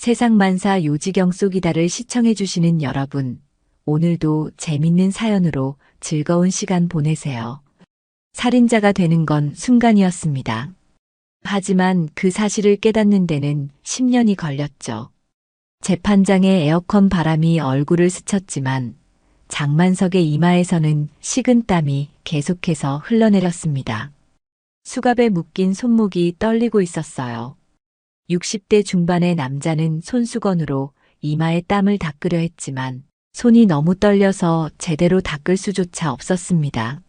세상만사 요지경 속이다를 시청해주시는 여러분, 오늘도 재밌는 사연으로 즐거운 시간 보내세요. 살인자가 되는 건 순간이었습니다. 하지만 그 사실을 깨닫는 데는 10년이 걸렸죠. 재판장의 에어컨 바람이 얼굴을 스쳤지만 장만석의 이마에서는 식은땀이 계속해서 흘러내렸습니다. 수갑에 묶인 손목이 떨리고 있었어요. 60대 중반의 남자는 손수건으로 이마에 땀을 닦으려 했지만 손이 너무 떨려서 제대로 닦을 수조차 없었습니다.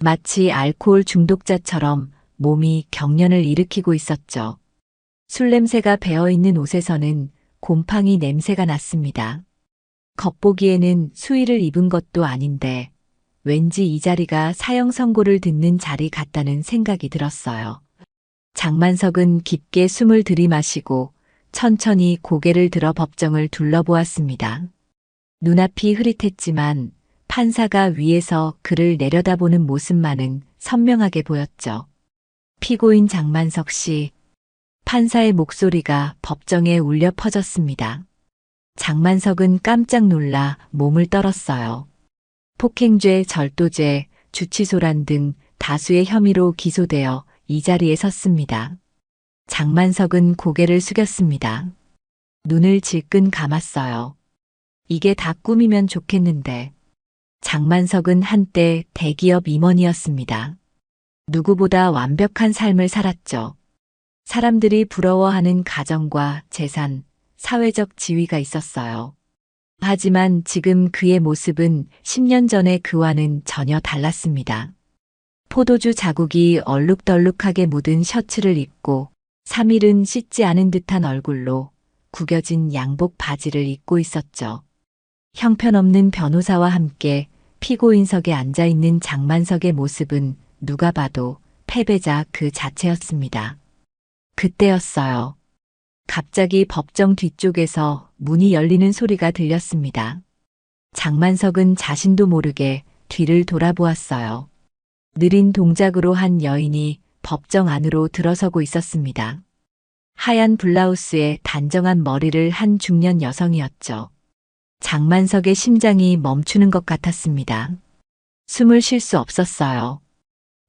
마치 알코올 중독자처럼 몸이 경련을 일으키고 있었죠. 술 냄새가 배어있는 옷에서는 곰팡이 냄새가 났습니다. 겉보기에는 수의를 입은 것도 아닌데 왠지 이 자리가 사형 선고를 듣는 자리 같다는 생각이 들었어요. 장만석은 깊게 숨을 들이마시고 천천히 고개를 들어 법정을 둘러보았습니다. 눈앞이 흐릿했지만 판사가 위에서 그를 내려다보는 모습만은 선명하게 보였죠. 피고인 장만석 씨, 판사의 목소리가 법정에 울려 퍼졌습니다. 장만석은 깜짝 놀라 몸을 떨었어요. 폭행죄, 절도죄, 주치소란 등 다수의 혐의로 기소되어 이 자리에 섰습니다. 장만석은 고개를 숙였습니다. 눈을 질끈 감았어요. 이게 다 꿈이면 좋겠는데. 장만석은 한때 대기업 임원이었습니다. 누구보다 완벽한 삶을 살았죠. 사람들이 부러워하는 가정과 재산, 사회적 지위가 있었어요. 하지만 지금 그의 모습은 10년 전의 그와는 전혀 달랐습니다. 포도주 자국이 얼룩덜룩하게 묻은 셔츠를 입고 3일은 씻지 않은 듯한 얼굴로 구겨진 양복 바지를 입고 있었죠. 형편없는 변호사와 함께 피고인석에 앉아있는 장만석의 모습은 누가 봐도 패배자 그 자체였습니다. 그때였어요. 갑자기 법정 뒤쪽에서 문이 열리는 소리가 들렸습니다. 장만석은 자신도 모르게 뒤를 돌아보았어요. 느린 동작으로 한 여인이 법정 안으로 들어서고 있었습니다. 하얀 블라우스에 단정한 머리를 한 중년 여성이었죠. 장만석의 심장이 멈추는 것 같았습니다. 숨을 쉴 수 없었어요.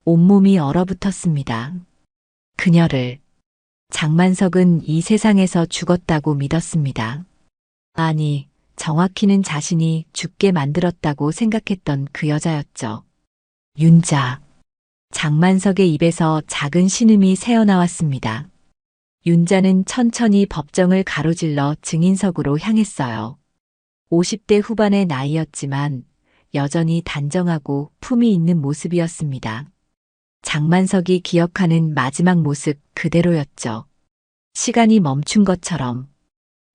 온몸이 얼어붙었습니다. 그녀를 장만석은 이 세상에서 죽었다고 믿었습니다. 아니, 정확히는 자신이 죽게 만들었다고 생각했던 그 여자였죠. 윤자. 장만석의 입에서 작은 신음이 새어나왔습니다. 윤자는 천천히 법정을 가로질러 증인석으로 향했어요. 50대 후반의 나이였지만 여전히 단정하고 품이 있는 모습이었습니다. 장만석이 기억하는 마지막 모습 그대로였죠. 시간이 멈춘 것처럼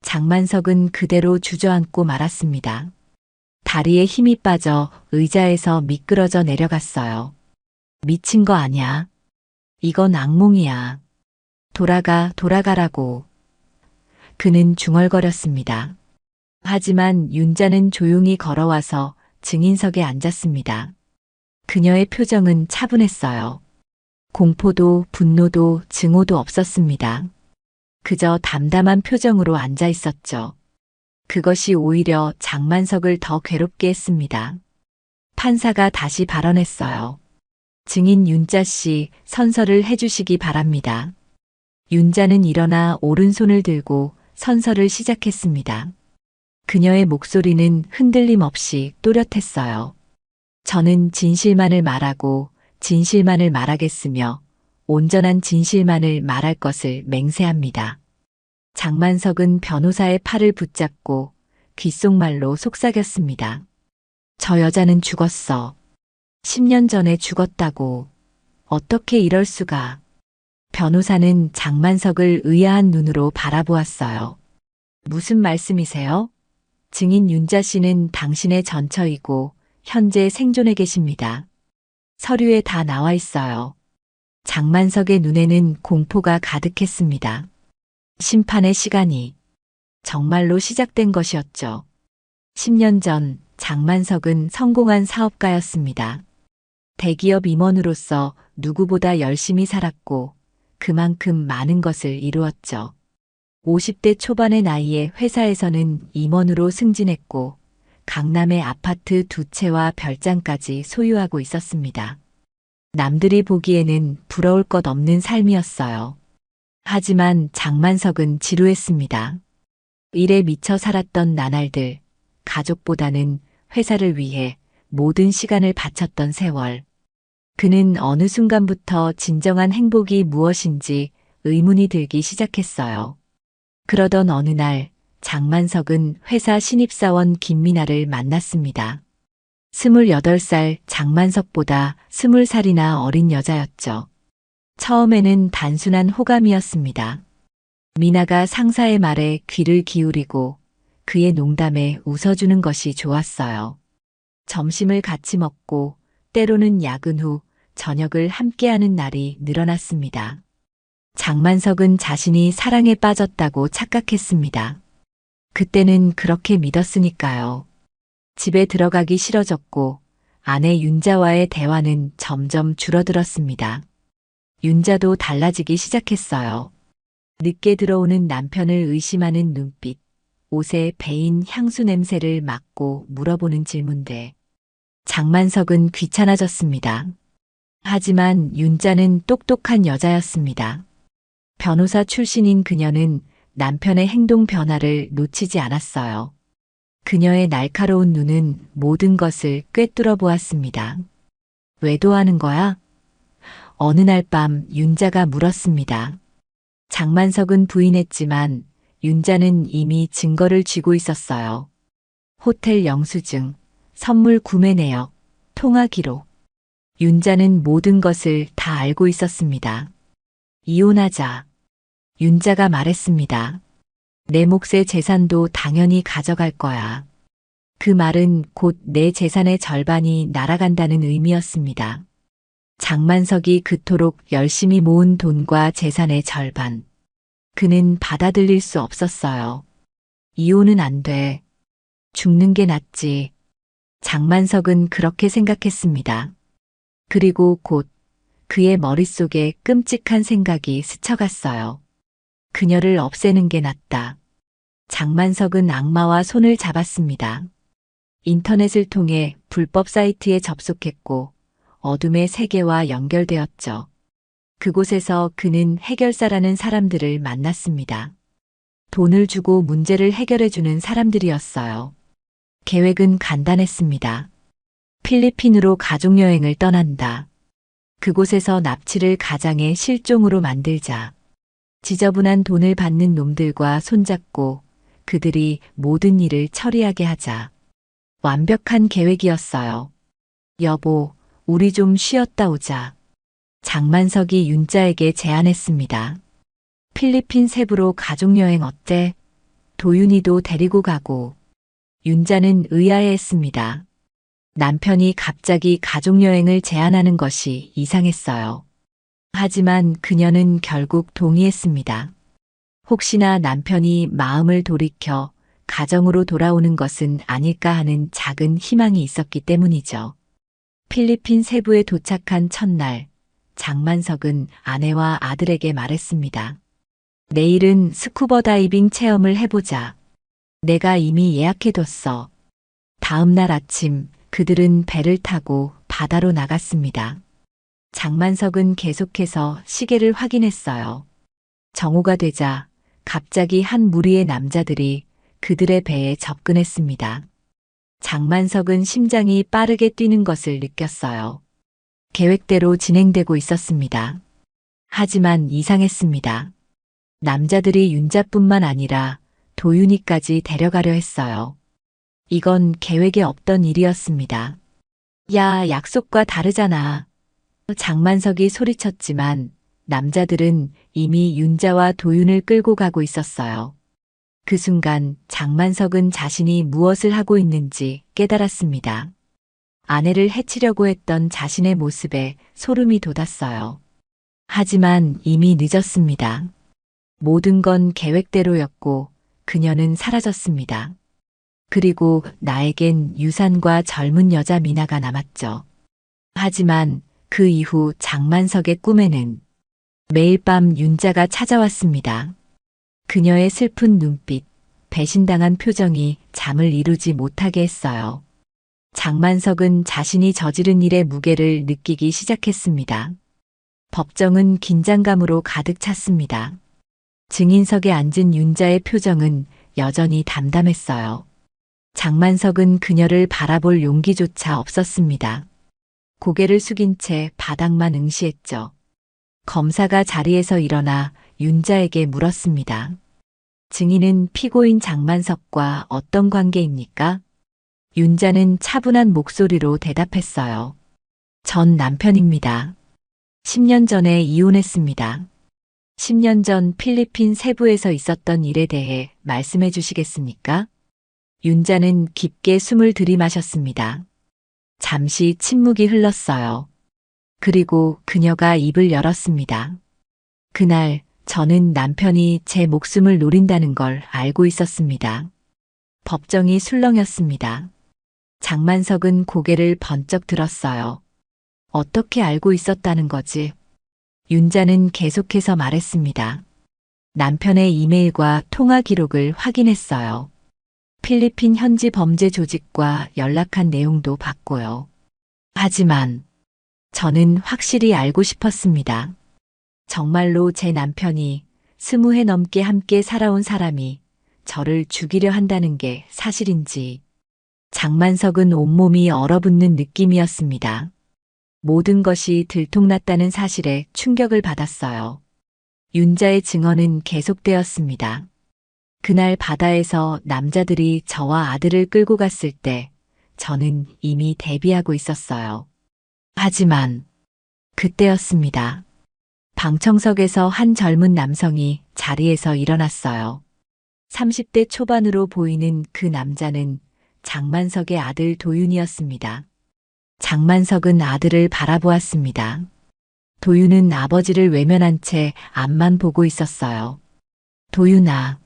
장만석은 그대로 주저앉고 말았습니다. 다리에 힘이 빠져 의자에서 미끄러져 내려갔어요. 미친 거 아냐? 이건 악몽이야. 돌아가라고. 그는 중얼거렸습니다. 하지만 윤자는 조용히 걸어와서 증인석에 앉았습니다. 그녀의 표정은 차분했어요. 공포도 분노도 증오도 없었습니다. 그저 담담한 표정으로 앉아 있었죠. 그것이 오히려 장만석을 더 괴롭게 했습니다. 판사가 다시 발언했어요. 증인 윤자 씨, 선서를 해주시기 바랍니다. 윤자는 일어나 오른손을 들고 선서를 시작했습니다. 그녀의 목소리는 흔들림 없이 또렷했어요. 저는 진실만을 말하고 진실만을 말하겠으며 온전한 진실만을 말할 것을 맹세합니다. 장만석은 변호사의 팔을 붙잡고 귓속말로 속삭였습니다. 저 여자는 죽었어. 10년 전에 죽었다고. 어떻게 이럴 수가. 변호사는 장만석을 의아한 눈으로 바라보았어요. 무슨 말씀이세요? 증인 윤자 씨는 당신의 전처이고 현재 생존해 계십니다. 서류에 다 나와 있어요. 장만석의 눈에는 공포가 가득했습니다. 심판의 시간이 정말로 시작된 것이었죠. 10년 전 장만석은 성공한 사업가였습니다. 대기업 임원으로서 누구보다 열심히 살았고 그만큼 많은 것을 이루었죠. 50대 초반의 나이에 회사에서는 임원으로 승진했고 강남의 아파트 2채와 별장까지 소유하고 있었습니다. 남들이 보기에는 부러울 것 없는 삶이었어요. 하지만 장만석은 지루했습니다. 일에 미쳐 살았던 나날들, 가족보다는 회사를 위해 모든 시간을 바쳤던 세월. 그는 어느 순간부터 진정한 행복이 무엇인지 의문이 들기 시작했어요. 그러던 어느 날 장만석은 회사 신입사원 김미나를 만났습니다. 28살 장만석보다 20살이나 어린 여자였죠. 처음에는 단순한 호감이었습니다. 미나가 상사의 말에 귀를 기울이고 그의 농담에 웃어주는 것이 좋았어요. 점심을 같이 먹고 때로는 야근 후 저녁을 함께하는 날이 늘어났습니다. 장만석은 자신이 사랑에 빠졌다고 착각했습니다. 그때는 그렇게 믿었으니까요. 집에 들어가기 싫어졌고 아내 윤자와의 대화는 점점 줄어들었습니다. 윤자도 달라지기 시작했어요. 늦게 들어오는 남편을 의심하는 눈빛, 옷에 배인 향수 냄새를 맡고 물어보는 질문들. 장만석은 귀찮아졌습니다. 하지만 윤자는 똑똑한 여자였습니다. 변호사 출신인 그녀는 남편의 행동 변화를 놓치지 않았어요. 그녀의 날카로운 눈은 모든 것을 꿰뚫어 보았습니다. 외도하는 거야? 어느 날 밤 윤자가 물었습니다. 장만석은 부인했지만 윤자는 이미 증거를 쥐고 있었어요. 호텔 영수증, 선물 구매 내역, 통화 기록. 윤자는 모든 것을 다 알고 있었습니다. 이혼하자. 윤자가 말했습니다. 내 몫의 재산도 당연히 가져갈 거야. 그 말은 곧 내 재산의 절반이 날아간다는 의미였습니다. 장만석이 그토록 열심히 모은 돈과 재산의 절반. 그는 받아들일 수 없었어요. 이혼은 안 돼. 죽는 게 낫지. 장만석은 그렇게 생각했습니다. 그리고 곧 그의 머릿속에 끔찍한 생각이 스쳐갔어요. 그녀를 없애는 게 낫다. 장만석은 악마와 손을 잡았습니다. 인터넷을 통해 불법 사이트에 접속했고 어둠의 세계와 연결되었죠. 그곳에서 그는 해결사라는 사람들을 만났습니다. 돈을 주고 문제를 해결해주는 사람들이었어요. 계획은 간단했습니다. 필리핀으로 가족여행을 떠난다. 그곳에서 납치를 가장의 실종으로 만들자. 지저분한 돈을 받는 놈들과 손잡고 그들이 모든 일을 처리하게 하자. 완벽한 계획이었어요. 여보, 우리 좀 쉬었다 오자. 장만석이 윤자에게 제안했습니다. 필리핀 세부로 가족여행 어때? 도윤이도 데리고 가고. 윤자는 의아해했습니다. 남편이 갑자기 가족여행을 제안하는 것이 이상했어요. 하지만 그녀는 결국 동의했습니다. 혹시나 남편이 마음을 돌이켜 가정으로 돌아오는 것은 아닐까 하는 작은 희망이 있었기 때문이죠. 필리핀 세부에 도착한 첫날, 장만석은 아내와 아들에게 말했습니다. 내일은 스쿠버 다이빙 체험을 해보자. 내가 이미 예약해뒀어. 다음 날 아침 그들은 배를 타고 바다로 나갔습니다. 장만석은 계속해서 시계를 확인했어요. 정오가 되자 갑자기 한 무리의 남자들이 그들의 배에 접근했습니다. 장만석은 심장이 빠르게 뛰는 것을 느꼈어요. 계획대로 진행되고 있었습니다. 하지만 이상했습니다. 남자들이 윤자뿐만 아니라 도윤이까지 데려가려 했어요. 이건 계획에 없던 일이었습니다. 야, 약속과 다르잖아. 장만석이 소리쳤지만 남자들은 이미 윤자와 도윤을 끌고 가고 있었어요. 그 순간 장만석은 자신이 무엇을 하고 있는지 깨달았습니다. 아내를 해치려고 했던 자신의 모습에 소름이 돋았어요. 하지만 이미 늦었습니다. 모든 건 계획대로였고 그녀는 사라졌습니다. 그리고 나에겐 유산과 젊은 여자 미나가 남았죠. 하지만 그 이후 장만석의 꿈에는 매일 밤 윤자가 찾아왔습니다. 그녀의 슬픈 눈빛, 배신당한 표정이 잠을 이루지 못하게 했어요. 장만석은 자신이 저지른 일의 무게를 느끼기 시작했습니다. 법정은 긴장감으로 가득 찼습니다. 증인석에 앉은 윤자의 표정은 여전히 담담했어요. 장만석은 그녀를 바라볼 용기조차 없었습니다. 고개를 숙인 채 바닥만 응시했죠. 검사가 자리에서 일어나 윤자에게 물었습니다. 증인은 피고인 장만석과 어떤 관계입니까? 윤자는 차분한 목소리로 대답했어요. 전 남편입니다. 10년 전에 이혼했습니다. 10년 전 필리핀 세부에서 있었던 일에 대해 말씀해 주시겠습니까? 윤자는 깊게 숨을 들이마셨습니다. 잠시 침묵이 흘렀어요. 그리고 그녀가 입을 열었습니다. 그날 저는 남편이 제 목숨을 노린다는 걸 알고 있었습니다. 법정이 술렁였습니다. 장만석은 고개를 번쩍 들었어요. 어떻게 알고 있었다는 거지? 윤자는 계속해서 말했습니다. 남편의 이메일과 통화 기록을 확인했어요. 필리핀 현지 범죄 조직과 연락한 내용도 봤고요. 하지만 저는 확실히 알고 싶었습니다. 정말로 제 남편이 20해 넘게 함께 살아온 사람이 저를 죽이려 한다는 게 사실인지. 장만석은 온몸이 얼어붙는 느낌이었습니다. 모든 것이 들통났다는 사실에 충격을 받았어요. 윤자의 증언은 계속되었습니다. 그날 바다에서 남자들이 저와 아들을 끌고 갔을 때 저는 이미 대비하고 있었어요. 하지만 그때였습니다. 방청석에서 한 젊은 남성이 자리에서 일어났어요. 30대 초반으로 보이는 그 남자는 장만석의 아들 도윤이었습니다. 장만석은 아들을 바라보았습니다. 도윤은 아버지를 외면한 채 앞만 보고 있었어요. 도윤아.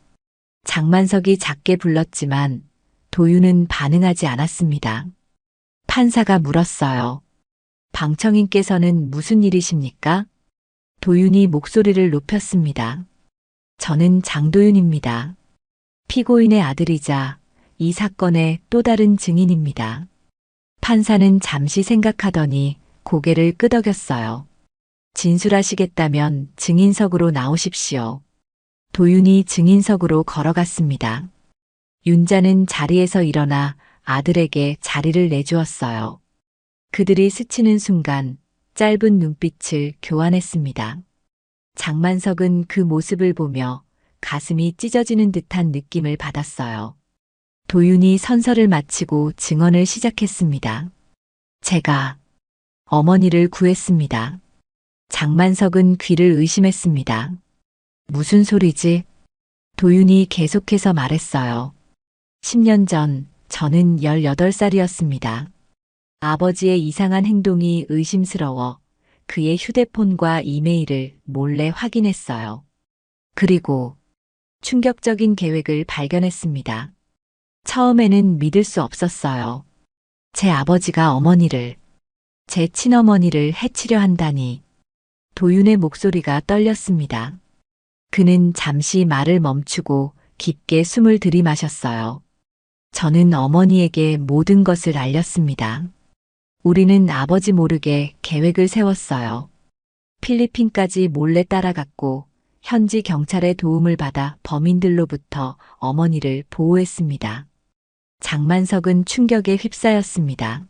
장만석이 작게 불렀지만 도윤은 반응하지 않았습니다. 판사가 물었어요. 방청인께서는 무슨 일이십니까? 도윤이 목소리를 높였습니다. 저는 장도윤입니다. 피고인의 아들이자 이 사건의 또 다른 증인입니다. 판사는 잠시 생각하더니 고개를 끄덕였어요. 진술하시겠다면 증인석으로 나오십시오. 도윤이 증인석으로 걸어갔습니다. 윤자는 자리에서 일어나 아들에게 자리를 내주었어요. 그들이 스치는 순간 짧은 눈빛을 교환했습니다. 장만석은 그 모습을 보며 가슴이 찢어지는 듯한 느낌을 받았어요. 도윤이 선서를 마치고 증언을 시작했습니다. 제가 어머니를 구했습니다. 장만석은 귀를 의심했습니다. 무슨 소리지? 도윤이 계속해서 말했어요. 10년 전 저는 18살이었습니다. 아버지의 이상한 행동이 의심스러워 그의 휴대폰과 이메일을 몰래 확인했어요. 그리고 충격적인 계획을 발견했습니다. 처음에는 믿을 수 없었어요. 제 아버지가 어머니를, 제 친어머니를 해치려 한다니. 도윤의 목소리가 떨렸습니다. 그는 잠시 말을 멈추고 깊게 숨을 들이마셨어요. 저는 어머니에게 모든 것을 알렸습니다. 우리는 아버지 모르게 계획을 세웠어요. 필리핀까지 몰래 따라갔고 현지 경찰의 도움을 받아 범인들로부터 어머니를 보호했습니다. 장만석은 충격에 휩싸였습니다.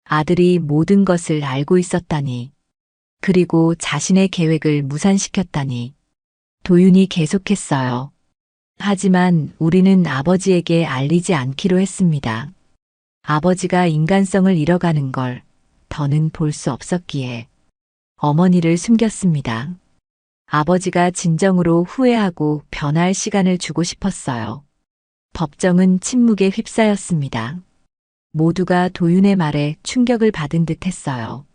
아들이 모든 것을 알고 있었다니. 그리고 자신의 계획을 무산시켰다니. 도윤이 계속했어요. 하지만 우리는 아버지에게 알리지 않기로 했습니다. 아버지가 인간성을 잃어가는 걸 더는 볼 수 없었기에 어머니를 숨겼습니다. 아버지가 진정으로 후회하고 변화할 시간을 주고 싶었어요. 법정은 침묵에 휩싸였습니다. 모두가 도윤의 말에 충격을 받은 듯 했어요.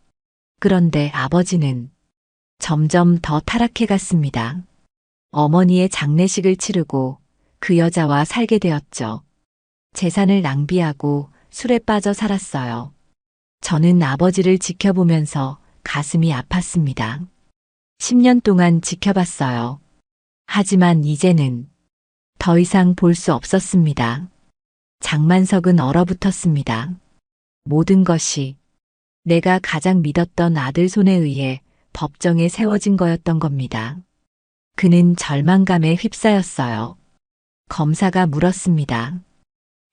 그런데 아버지는 점점 더 타락해 갔습니다. 어머니의 장례식을 치르고 그 여자와 살게 되었죠. 재산을 낭비하고 술에 빠져 살았어요. 저는 아버지를 지켜보면서 가슴이 아팠습니다. 10년 동안 지켜봤어요. 하지만 이제는 더 이상 볼 수 없었습니다. 장만석은 얼어붙었습니다. 모든 것이 내가 가장 믿었던 아들 손에 의해 법정에 세워진 거였던 겁니다. 그는 절망감에 휩싸였어요. 검사가 물었습니다.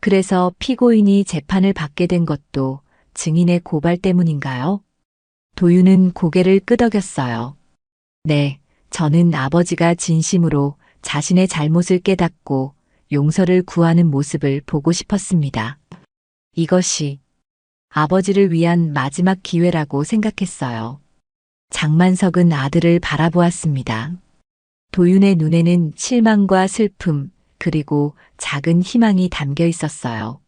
그래서 피고인이 재판을 받게 된 것도 증인의 고발 때문인가요? 도윤은 고개를 끄덕였어요. 네, 저는 아버지가 진심으로 자신의 잘못을 깨닫고 용서를 구하는 모습을 보고 싶었습니다. 이것이 아버지를 위한 마지막 기회라고 생각했어요. 장만석은 아들을 바라보았습니다. 도윤의 눈에는 실망과 슬픔, 그리고 작은 희망이 담겨 있었어요.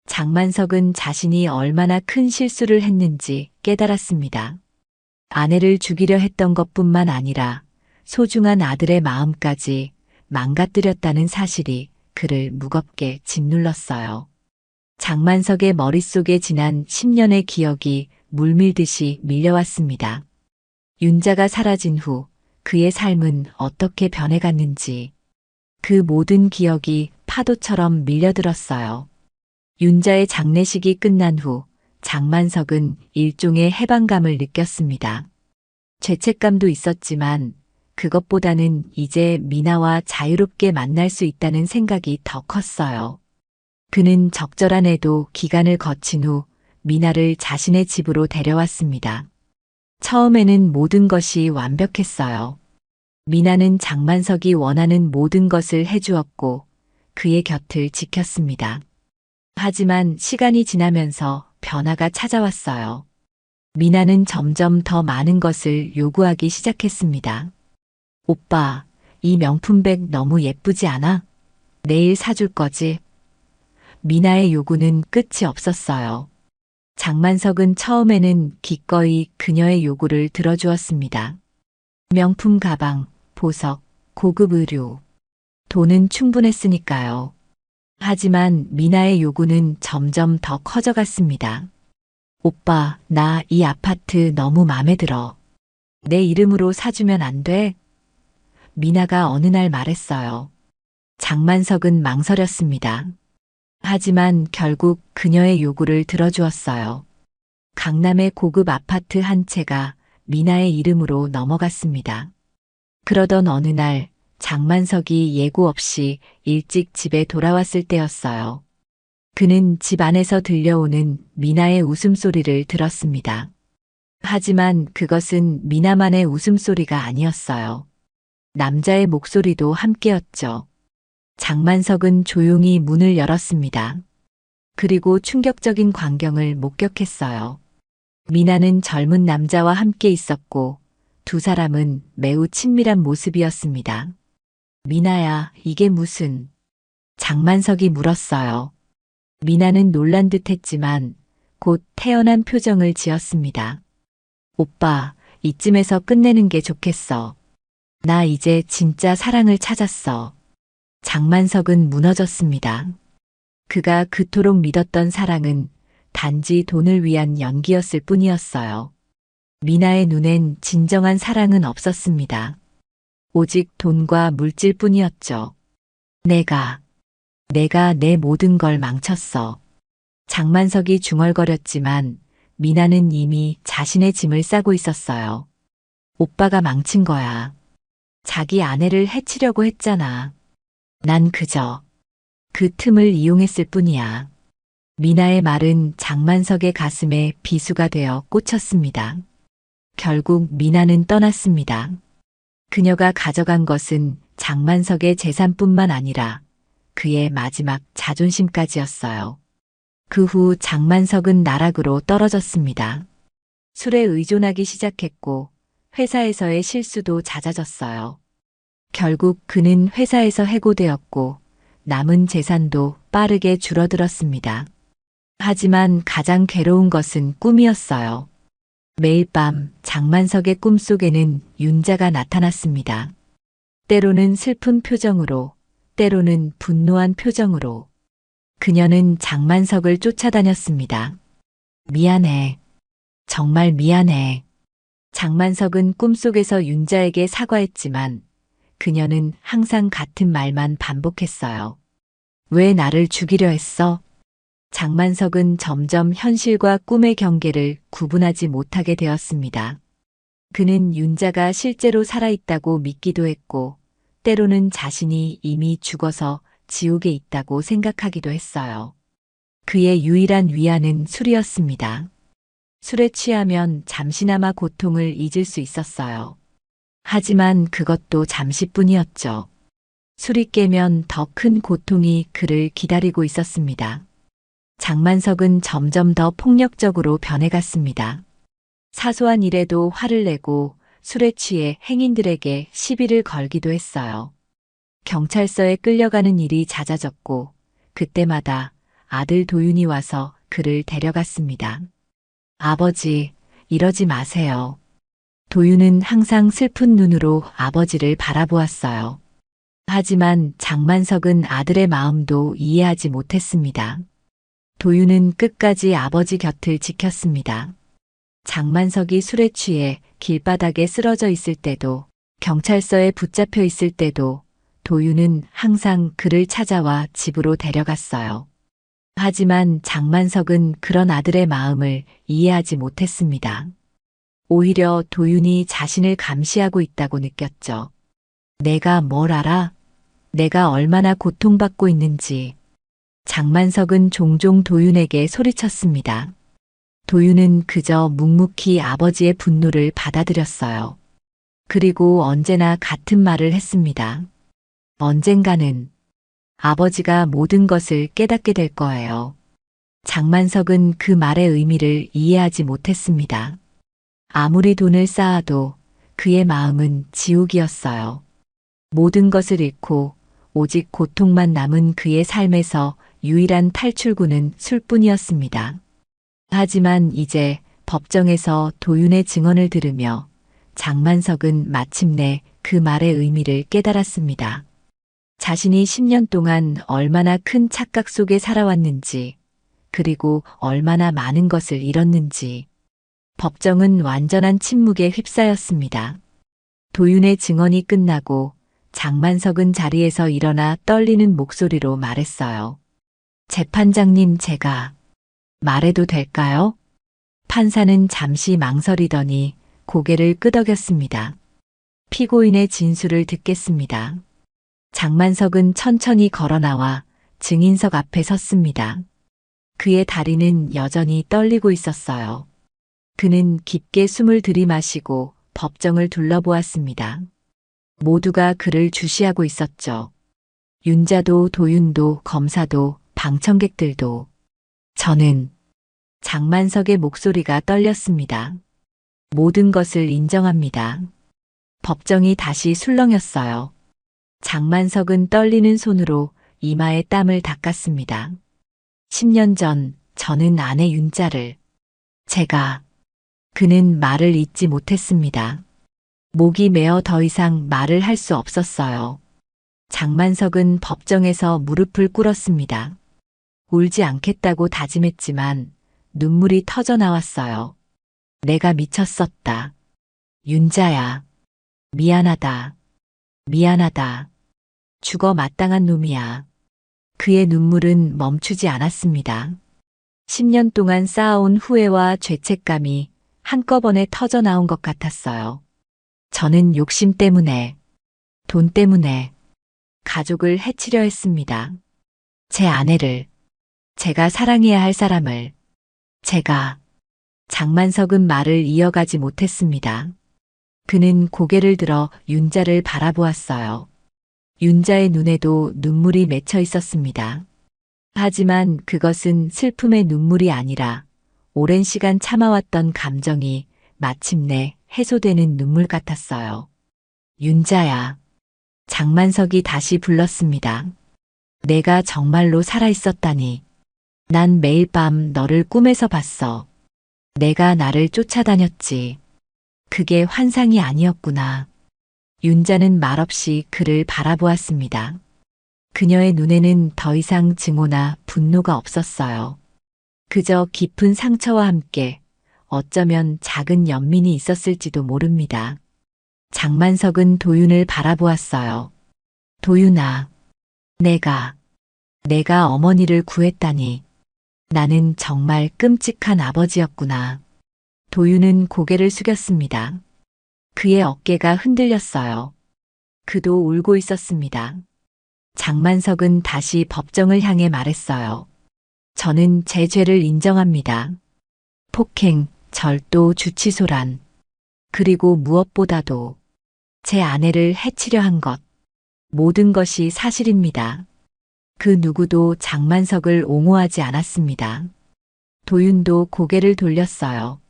장만석은 자신이 얼마나 큰 실수를 했는지 깨달았습니다. 아내를 죽이려 했던 것뿐만 아니라 소중한 아들의 마음까지 망가뜨렸다는 사실이 그를 무겁게 짓눌렀어요. 장만석의 머릿속에 지난 10년의 기억이 물밀듯이 밀려왔습니다. 윤자가 사라진 후 그의 삶은 어떻게 변해갔는지 그 모든 기억이 파도처럼 밀려들었어요. 윤자의 장례식이 끝난 후 장만석은 일종의 해방감을 느꼈습니다. 죄책감도 있었지만 그것보다는 이제 미나와 자유롭게 만날 수 있다는 생각이 더 컸어요. 그는 적절한 애도 기간을 거친 후 미나를 자신의 집으로 데려왔습니다. 처음에는 모든 것이 완벽했어요. 미나는 장만석이 원하는 모든 것을 해주었고 그의 곁을 지켰습니다. 하지만 시간이 지나면서 변화가 찾아왔어요. 미나는 점점 더 많은 것을 요구하기 시작했습니다. 오빠, 이 명품백 너무 예쁘지 않아? 내일 사줄 거지? 미나의 요구는 끝이 없었어요. 장만석은 처음에는 기꺼이 그녀의 요구를 들어주었습니다. 명품 가방, 보석, 고급 의류. 돈은 충분했으니까요. 하지만 미나의 요구는 점점 더 커져갔습니다. 오빠, 나 이 아파트 너무 마음에 들어. 내 이름으로 사주면 안 돼? 미나가 어느 날 말했어요. 장만석은 망설였습니다. 하지만 결국 그녀의 요구를 들어주었어요. 강남의 고급 아파트 한 채가 미나의 이름으로 넘어갔습니다. 그러던 어느 날 장만석이 예고 없이 일찍 집에 돌아왔을 때였어요. 그는 집 안에서 들려오는 미나의 웃음소리를 들었습니다. 하지만 그것은 미나만의 웃음소리가 아니었어요. 남자의 목소리도 함께였죠. 장만석은 조용히 문을 열었습니다. 그리고 충격적인 광경을 목격했어요. 미나는 젊은 남자와 함께 있었고 두 사람은 매우 친밀한 모습이었습니다. 미나야, 이게 무슨... 장만석이 물었어요. 미나는 놀란 듯 했지만 곧 태연한 표정을 지었습니다. 오빠, 이쯤에서 끝내는 게 좋겠어. 나 이제 진짜 사랑을 찾았어. 장만석은 무너졌습니다. 그가 그토록 믿었던 사랑은 단지 돈을 위한 연기였을 뿐이었어요. 미나의 눈엔 진정한 사랑은 없었습니다. 오직 돈과 물질뿐이었죠. 내가 내 모든 걸 망쳤어. 장만석이 중얼거렸지만 미나는 이미 자신의 짐을 싸고 있었어요. 오빠가 망친 거야. 자기 아내를 해치려고 했잖아. 난 그저 그 틈을 이용했을 뿐이야. 미나의 말은 장만석의 가슴에 비수가 되어 꽂혔습니다. 결국 미나는 떠났습니다. 그녀가 가져간 것은 장만석의 재산뿐만 아니라 그의 마지막 자존심까지였어요. 그 후 장만석은 나락으로 떨어졌습니다. 술에 의존하기 시작했고 회사에서의 실수도 잦아졌어요. 결국 그는 회사에서 해고되었고 남은 재산도 빠르게 줄어들었습니다. 하지만 가장 괴로운 것은 꿈이었어요. 매일 밤 장만석의 꿈속에는 윤자가 나타났습니다. 때로는 슬픈 표정으로, 때로는 분노한 표정으로. 그녀는 장만석을 쫓아다녔습니다. 미안해. 정말 미안해. 장만석은 꿈속에서 윤자에게 사과했지만 그녀는 항상 같은 말만 반복했어요. 왜 나를 죽이려 했어? 장만석은 점점 현실과 꿈의 경계를 구분하지 못하게 되었습니다. 그는 윤자가 실제로 살아있다고 믿기도 했고, 때로는 자신이 이미 죽어서 지옥에 있다고 생각하기도 했어요. 그의 유일한 위안은 술이었습니다. 술에 취하면 잠시나마 고통을 잊을 수 있었어요. 하지만 그것도 잠시뿐이었죠. 술이 깨면 더 큰 고통이 그를 기다리고 있었습니다. 장만석은 점점 더 폭력적으로 변해갔습니다. 사소한 일에도 화를 내고 술에 취해 행인들에게 시비를 걸기도 했어요. 경찰서에 끌려가는 일이 잦아졌고 그때마다 아들 도윤이 와서 그를 데려갔습니다. 아버지, 이러지 마세요. 도윤은 항상 슬픈 눈으로 아버지를 바라보았어요. 하지만 장만석은 아들의 마음도 이해하지 못했습니다. 도윤은 끝까지 아버지 곁을 지켰습니다. 장만석이 술에 취해 길바닥에 쓰러져 있을 때도, 경찰서에 붙잡혀 있을 때도 도윤은 항상 그를 찾아와 집으로 데려갔어요. 하지만 장만석은 그런 아들의 마음을 이해하지 못했습니다. 오히려 도윤이 자신을 감시하고 있다고 느꼈죠. 내가 뭘 알아? 내가 얼마나 고통받고 있는지. 장만석은 종종 도윤에게 소리쳤습니다. 도윤은 그저 묵묵히 아버지의 분노를 받아들였어요. 그리고 언제나 같은 말을 했습니다. 언젠가는 아버지가 모든 것을 깨닫게 될 거예요. 장만석은 그 말의 의미를 이해하지 못했습니다. 아무리 돈을 쌓아도 그의 마음은 지옥이었어요. 모든 것을 잃고 오직 고통만 남은 그의 삶에서 유일한 탈출구는 술뿐이었습니다. 하지만 이제 법정에서 도윤의 증언을 들으며 장만석은 마침내 그 말의 의미를 깨달았습니다. 자신이 10년 동안 얼마나 큰 착각 속에 살아왔는지, 그리고 얼마나 많은 것을 잃었는지. 법정은 완전한 침묵에 휩싸였습니다. 도윤의 증언이 끝나고 장만석은 자리에서 일어나 떨리는 목소리로 말했어요. 재판장님, 제가 말해도 될까요? 판사는 잠시 망설이더니 고개를 끄덕였습니다. 피고인의 진술을 듣겠습니다. 장만석은 천천히 걸어 나와 증인석 앞에 섰습니다. 그의 다리는 여전히 떨리고 있었어요. 그는 깊게 숨을 들이마시고 법정을 둘러보았습니다. 모두가 그를 주시하고 있었죠. 윤자도 도윤도 검사도 방청객들도. 저는 장만석의 목소리가 떨렸습니다. 모든 것을 인정합니다. 법정이 다시 술렁였어요. 장만석은 떨리는 손으로 이마에 땀을 닦았습니다. 10년 전 저는 아내 윤자를 그는 말을 잇지 못했습니다. 목이 메어 더 이상 말을 할 수 없었어요. 장만석은 법정에서 무릎을 꿇었습니다. 울지 않겠다고 다짐했지만 눈물이 터져 나왔어요. 내가 미쳤었다. 윤자야. 미안하다. 미안하다. 죽어 마땅한 놈이야. 그의 눈물은 멈추지 않았습니다. 10년 동안 쌓아온 후회와 죄책감이 한꺼번에 터져 나온 것 같았어요. 저는 욕심 때문에, 돈 때문에 가족을 해치려 했습니다. 제 아내를, 제가 사랑해야 할 사람을, 장만석은 말을 이어가지 못했습니다. 그는 고개를 들어 윤자를 바라보았어요. 윤자의 눈에도 눈물이 맺혀 있었습니다. 하지만 그것은 슬픔의 눈물이 아니라 오랜 시간 참아왔던 감정이 마침내 해소되는 눈물 같았어요. 윤자야. 장만석이 다시 불렀습니다. 내가 정말로 살아있었다니. 난 매일 밤 너를 꿈에서 봤어. 내가 나를 쫓아다녔지. 그게 환상이 아니었구나. 윤자는 말없이 그를 바라보았습니다. 그녀의 눈에는 더 이상 증오나 분노가 없었어요. 그저 깊은 상처와 함께 어쩌면 작은 연민이 있었을지도 모릅니다. 장만석은 도윤을 바라보았어요. 도윤아, 내가 어머니를 구했다니. 나는 정말 끔찍한 아버지였구나. 도윤은 고개를 숙였습니다. 그의 어깨가 흔들렸어요. 그도 울고 있었습니다. 장만석은 다시 법정을 향해 말했어요. 저는 제 죄를 인정합니다. 폭행, 절도, 주치소란. 그리고 무엇보다도 제 아내를 해치려 한 것. 모든 것이 사실입니다. 그 누구도 장만석을 옹호하지 않았습니다. 도윤도 고개를 돌렸어요.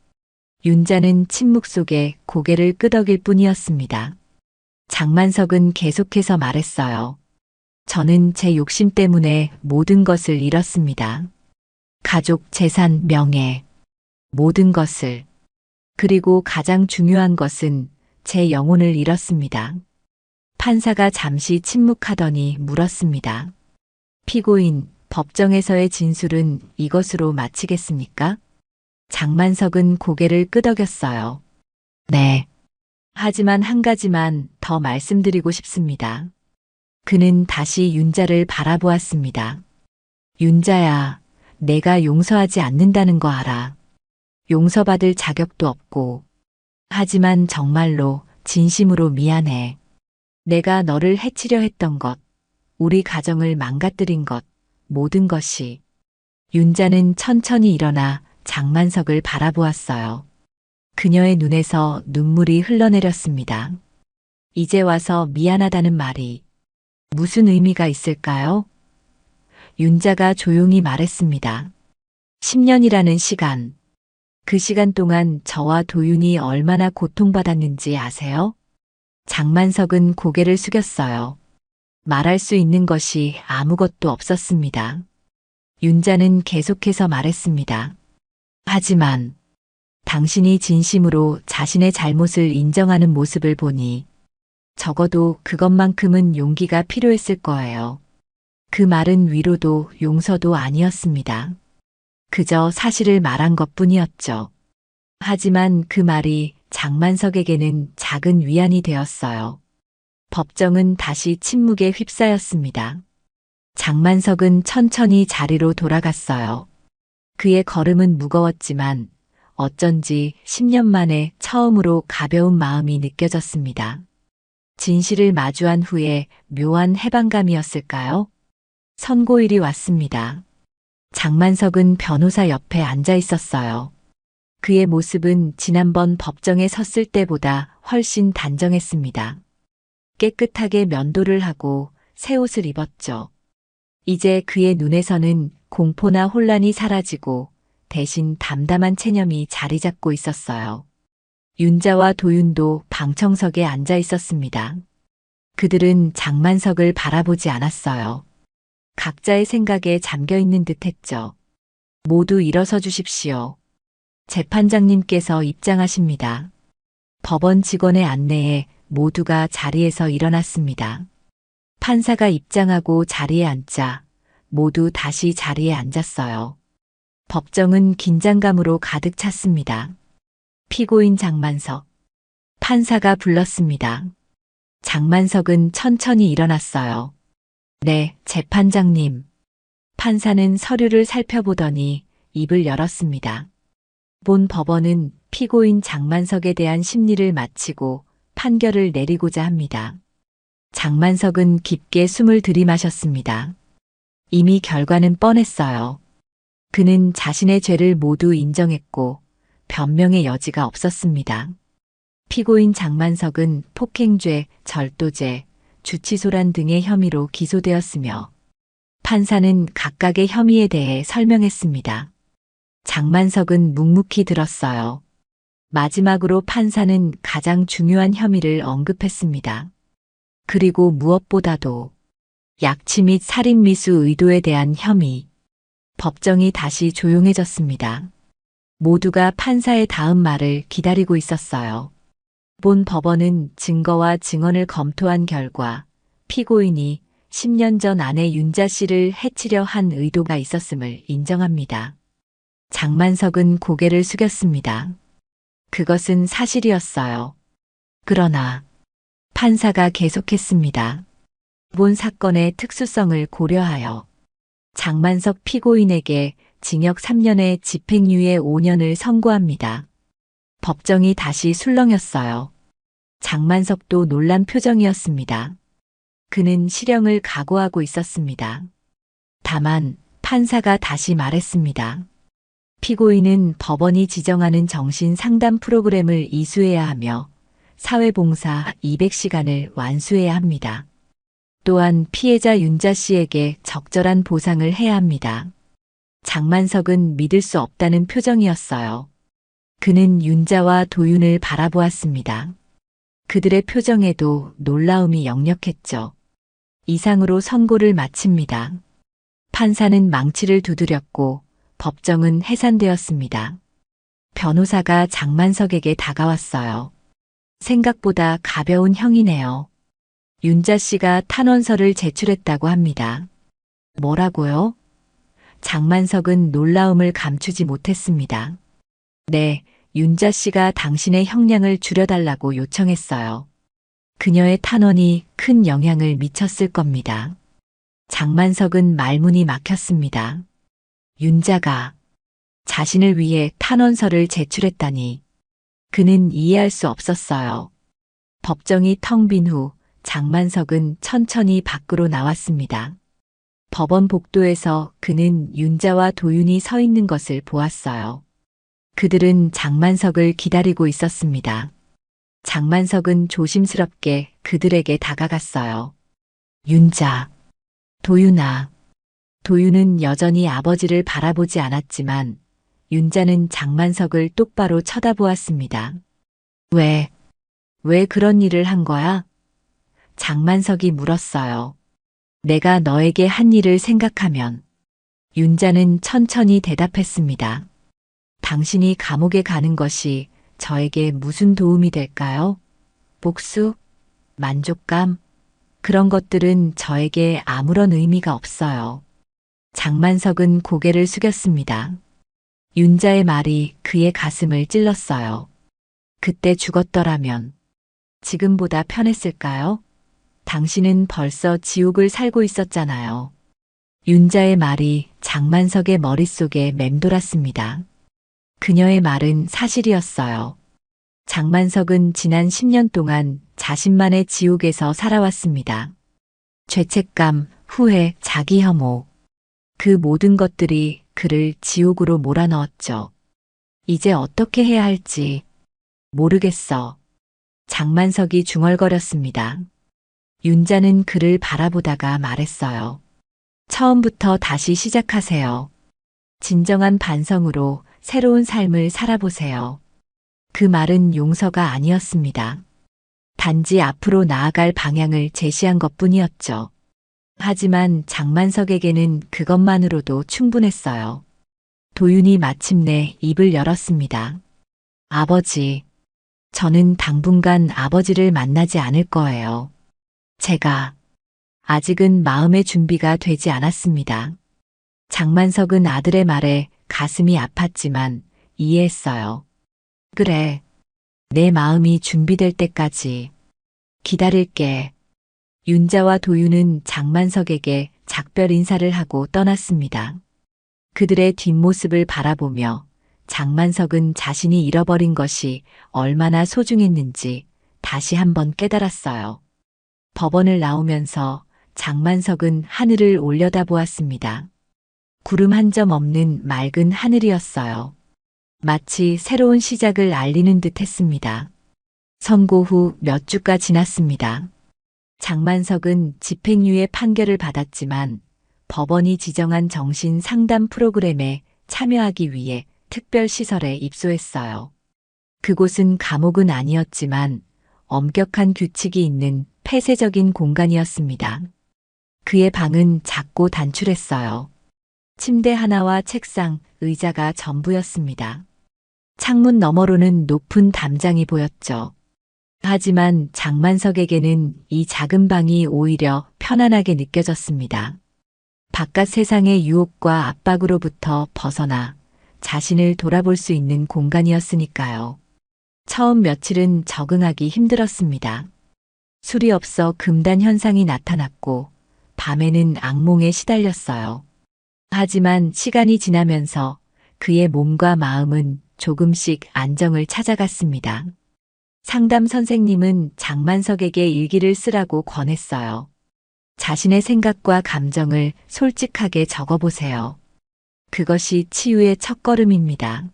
윤자는 침묵 속에 고개를 끄덕일 뿐이었습니다. 장만석은 계속해서 말했어요. 저는 제 욕심 때문에 모든 것을 잃었습니다. 가족, 재산, 명예, 모든 것을. 그리고 가장 중요한 것은 제 영혼을 잃었습니다. 판사가 잠시 침묵하더니 물었습니다. 피고인, 법정에서의 진술은 이것으로 마치겠습니까? 장만석은 고개를 끄덕였어요. 네. 하지만 한 가지만 더 말씀드리고 싶습니다. 그는 다시 윤자를 바라보았습니다. 윤자야, 내가 용서하지 않는다는 거 알아. 용서받을 자격도 없고. 하지만 정말로 진심으로 미안해. 내가 너를 해치려 했던 것, 우리 가정을 망가뜨린 것, 모든 것이. 윤자는 천천히 일어나 장만석을 바라보았어요. 그녀의 눈에서 눈물이 흘러내렸습니다. 이제 와서 미안하다는 말이 무슨 의미가 있을까요? 윤자가 조용히 말했습니다. 10년이라는 시간. 그 시간 동안 저와 도윤이 얼마나 고통받았는지 아세요? 장만석은 고개를 숙였어요. 말할 수 있는 것이 아무것도 없었습니다. 윤자는 계속해서 말했습니다. 하지만 당신이 진심으로 자신의 잘못을 인정하는 모습을 보니 적어도 그것만큼은 용기가 필요했을 거예요. 그 말은 위로도 용서도 아니었습니다. 그저 사실을 말한 것뿐이었죠. 하지만 그 말이 장만석에게는 작은 위안이 되었어요. 법정은 다시 침묵에 휩싸였습니다. 장만석은 천천히 자리로 돌아갔어요. 그의 걸음은 무거웠지만 어쩐지 10년 만에 처음으로 가벼운 마음이 느껴졌습니다. 진실을 마주한 후에 묘한 해방감이었을까요? 선고일이 왔습니다. 장만석은 변호사 옆에 앉아 있었어요. 그의 모습은 지난번 법정에 섰을 때보다 훨씬 단정했습니다. 깨끗하게 면도를 하고 새 옷을 입었죠. 이제 그의 눈에서는 공포나 혼란이 사라지고 대신 담담한 체념이 자리 잡고 있었어요. 윤자와 도윤도 방청석에 앉아 있었습니다. 그들은 장만석을 바라보지 않았어요. 각자의 생각에 잠겨 있는 듯 했죠. 모두 일어서 주십시오. 재판장님께서 입장하십니다. 법원 직원의 안내에 모두가 자리에서 일어났습니다. 판사가 입장하고 자리에 앉자 모두 다시 자리에 앉았어요. 법정은 긴장감으로 가득 찼습니다. 피고인 장만석. 판사가 불렀습니다. 장만석은 천천히 일어났어요. 네, 재판장님. 판사는 서류를 살펴보더니 입을 열었습니다. 본 법원은 피고인 장만석에 대한 심리를 마치고 판결을 내리고자 합니다. 장만석은 깊게 숨을 들이마셨습니다. 이미 결과는 뻔했어요. 그는 자신의 죄를 모두 인정했고 변명의 여지가 없었습니다. 피고인 장만석은 폭행죄, 절도죄, 주치소란 등의 혐의로 기소되었으며 판사는 각각의 혐의에 대해 설명했습니다. 장만석은 묵묵히 들었어요. 마지막으로 판사는 가장 중요한 혐의를 언급했습니다. 그리고 무엇보다도 약취 및 살인미수 의도에 대한 혐의. 법정이 다시 조용해졌습니다. 모두가 판사의 다음 말을 기다리고 있었어요. 본 법원은 증거와 증언을 검토한 결과 피고인이 10년 전 아내 윤자 씨를 해치려 한 의도가 있었음을 인정합니다. 장만석은 고개를 숙였습니다. 그것은 사실이었어요. 그러나 판사가 계속했습니다. 본 사건의 특수성을 고려하여 장만석 피고인에게 징역 3년에 집행유예 5년을 선고합니다. 법정이 다시 술렁였어요. 장만석도 놀란 표정이었습니다. 그는 실형을 각오하고 있었습니다. 다만 판사가 다시 말했습니다. 피고인은 법원이 지정하는 정신 상담 프로그램을 이수해야 하며 사회봉사 200시간을 완수해야 합니다. 또한 피해자 윤자 씨에게 적절한 보상을 해야 합니다. 장만석은 믿을 수 없다는 표정이었어요. 그는 윤자와 도윤을 바라보았습니다. 그들의 표정에도 놀라움이 역력했죠. 이상으로 선고를 마칩니다. 판사는 망치를 두드렸고 법정은 해산되었습니다. 변호사가 장만석에게 다가왔어요. 생각보다 가벼운 형이네요. 윤자 씨가 탄원서를 제출했다고 합니다. 뭐라고요? 장만석은 놀라움을 감추지 못했습니다. 네, 윤자 씨가 당신의 형량을 줄여달라고 요청했어요. 그녀의 탄원이 큰 영향을 미쳤을 겁니다. 장만석은 말문이 막혔습니다. 윤자가 자신을 위해 탄원서를 제출했다니 그는 이해할 수 없었어요. 법정이 텅 빈 후 장만석은 천천히 밖으로 나왔습니다. 법원 복도에서 그는 윤자와 도윤이 서 있는 것을 보았어요. 그들은 장만석을 기다리고 있었습니다. 장만석은 조심스럽게 그들에게 다가갔어요. 윤자, 도윤아. 도윤은 여전히 아버지를 바라보지 않았지만 윤자는 장만석을 똑바로 쳐다보았습니다. 왜 그런 일을 한 거야? 장만석이 물었어요. 내가 너에게 한 일을 생각하면. 윤자는 천천히 대답했습니다. 당신이 감옥에 가는 것이 저에게 무슨 도움이 될까요? 복수? 만족감? 그런 것들은 저에게 아무런 의미가 없어요. 장만석은 고개를 숙였습니다. 윤자의 말이 그의 가슴을 찔렀어요. 그때 죽었더라면 지금보다 편했을까요? 당신은 벌써 지옥을 살고 있었잖아요. 윤자의 말이 장만석의 머릿속에 맴돌았습니다. 그녀의 말은 사실이었어요. 장만석은 지난 10년 동안 자신만의 지옥에서 살아왔습니다. 죄책감, 후회, 자기 혐오. 그 모든 것들이 그를 지옥으로 몰아넣었죠. 이제 어떻게 해야 할지 모르겠어. 장만석이 중얼거렸습니다. 윤자는 그를 바라보다가 말했어요. 처음부터 다시 시작하세요. 진정한 반성으로 새로운 삶을 살아보세요. 그 말은 용서가 아니었습니다. 단지 앞으로 나아갈 방향을 제시한 것뿐이었죠. 하지만 장만석에게는 그것만으로도 충분했어요. 도윤이 마침내 입을 열었습니다. 아버지, 저는 당분간 아버지를 만나지 않을 거예요. 제가 아직은 마음의 준비가 되지 않았습니다. 장만석은 아들의 말에 가슴이 아팠지만 이해했어요. 그래, 내 마음이 준비될 때까지 기다릴게. 윤자와 도윤은 장만석에게 작별 인사를 하고 떠났습니다. 그들의 뒷모습을 바라보며 장만석은 자신이 잃어버린 것이 얼마나 소중했는지 다시 한번 깨달았어요. 법원을 나오면서 장만석은 하늘을 올려다보았습니다. 구름 한 점 없는 맑은 하늘이었어요. 마치 새로운 시작을 알리는 듯 했습니다. 선고 후 몇 주가 지났습니다. 장만석은 집행유예 판결을 받았지만 법원이 지정한 정신 상담 프로그램에 참여하기 위해 특별시설에 입소했어요. 그곳은 감옥은 아니었지만 엄격한 규칙이 있는 폐쇄적인 공간이었습니다. 그의 방은 작고 단출했어요. 침대 하나와 책상, 의자가 전부였습니다. 창문 너머로는 높은 담장이 보였죠. 하지만 장만석에게는 이 작은 방이 오히려 편안하게 느껴졌습니다. 바깥 세상의 유혹과 압박으로부터 벗어나 자신을 돌아볼 수 있는 공간이었으니까요. 처음 며칠은 적응하기 힘들었습니다. 술이 없어 금단 현상이 나타났고 밤에는 악몽에 시달렸어요. 하지만 시간이 지나면서 그의 몸과 마음은 조금씩 안정을 찾아갔습니다. 상담 선생님은 장만석에게 일기를 쓰라고 권했어요. 자신의 생각과 감정을 솔직하게 적어보세요. 그것이 치유의 첫걸음입니다.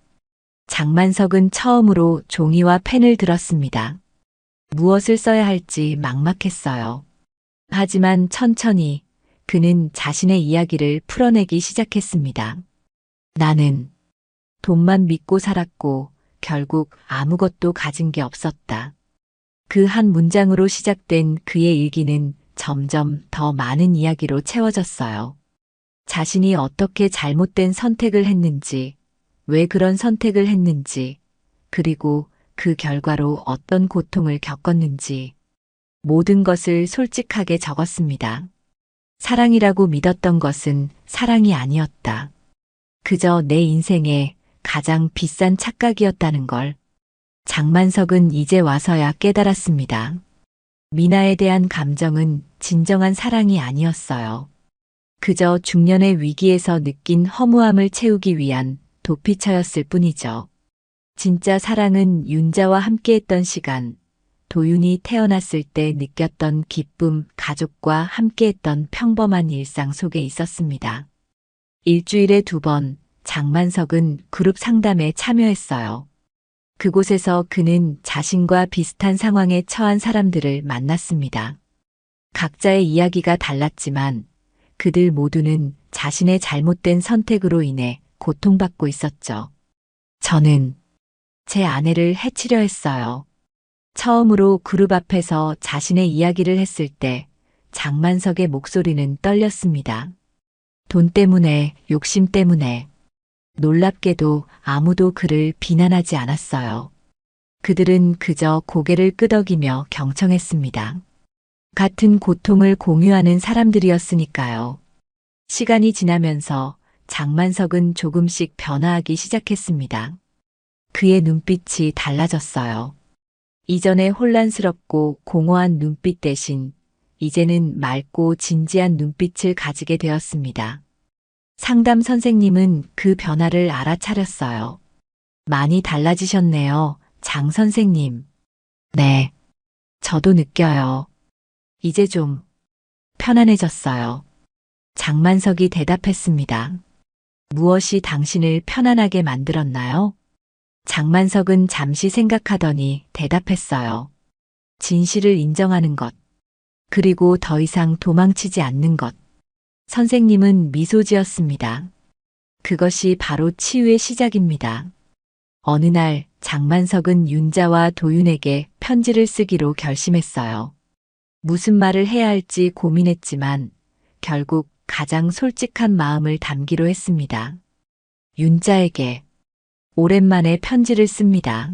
장만석은 처음으로 종이와 펜을 들었습니다. 무엇을 써야 할지 막막했어요. 하지만 천천히 그는 자신의 이야기를 풀어내기 시작했습니다. 나는 돈만 믿고 살았고 결국 아무것도 가진 게 없었다. 그 한 문장으로 시작된 그의 일기는 점점 더 많은 이야기로 채워졌어요. 자신이 어떻게 잘못된 선택을 했는지, 왜 그런 선택을 했는지, 그리고 그 결과로 어떤 고통을 겪었는지, 모든 것을 솔직하게 적었습니다. 사랑이라고 믿었던 것은 사랑이 아니었다. 그저 내 인생의 가장 비싼 착각이었다는 걸 장만석은 이제 와서야 깨달았습니다. 미나에 대한 감정은 진정한 사랑이 아니었어요. 그저 중년의 위기에서 느낀 허무함을 채우기 위한 도피처였을 뿐이죠. 진짜 사랑은 윤자와 함께했던 시간, 도윤이 태어났을 때 느꼈던 기쁨, 가족과 함께했던 평범한 일상 속에 있었습니다. 일주일에 2번 장만석은 그룹 상담에 참여했어요. 그곳에서 그는 자신과 비슷한 상황에 처한 사람들을 만났습니다. 각자의 이야기가 달랐지만 그들 모두는 자신의 잘못된 선택으로 인해 고통받고 있었죠. 저는 제 아내를 해치려 했어요. 처음으로 그룹 앞에서 자신의 이야기를 했을 때 장만석의 목소리는 떨렸습니다. 돈 때문에, 욕심 때문에. 놀랍게도 아무도 그를 비난하지 않았어요. 그들은 그저 고개를 끄덕이며 경청했습니다. 같은 고통을 공유하는 사람들이었으니까요. 시간이 지나면서 장만석은 조금씩 변화하기 시작했습니다. 그의 눈빛이 달라졌어요. 이전에 혼란스럽고 공허한 눈빛 대신 이제는 맑고 진지한 눈빛을 가지게 되었습니다. 상담 선생님은 그 변화를 알아차렸어요. 많이 달라지셨네요, 장 선생님. 네, 저도 느껴요. 이제 좀 편안해졌어요. 장만석이 대답했습니다. 무엇이 당신을 편안하게 만들었나요? 장만석은 잠시 생각하더니 대답했어요. 진실을 인정하는 것, 그리고 더 이상 도망치지 않는 것. 선생님은 미소 지었습니다. 그것이 바로 치유의 시작입니다. 어느 날 장만석은 윤자와 도윤에게 편지를 쓰기로 결심했어요. 무슨 말을 해야 할지 고민했지만 결국 가장 솔직한 마음을 담기로 했습니다. 윤자에게 오랜만에 편지를 씁니다.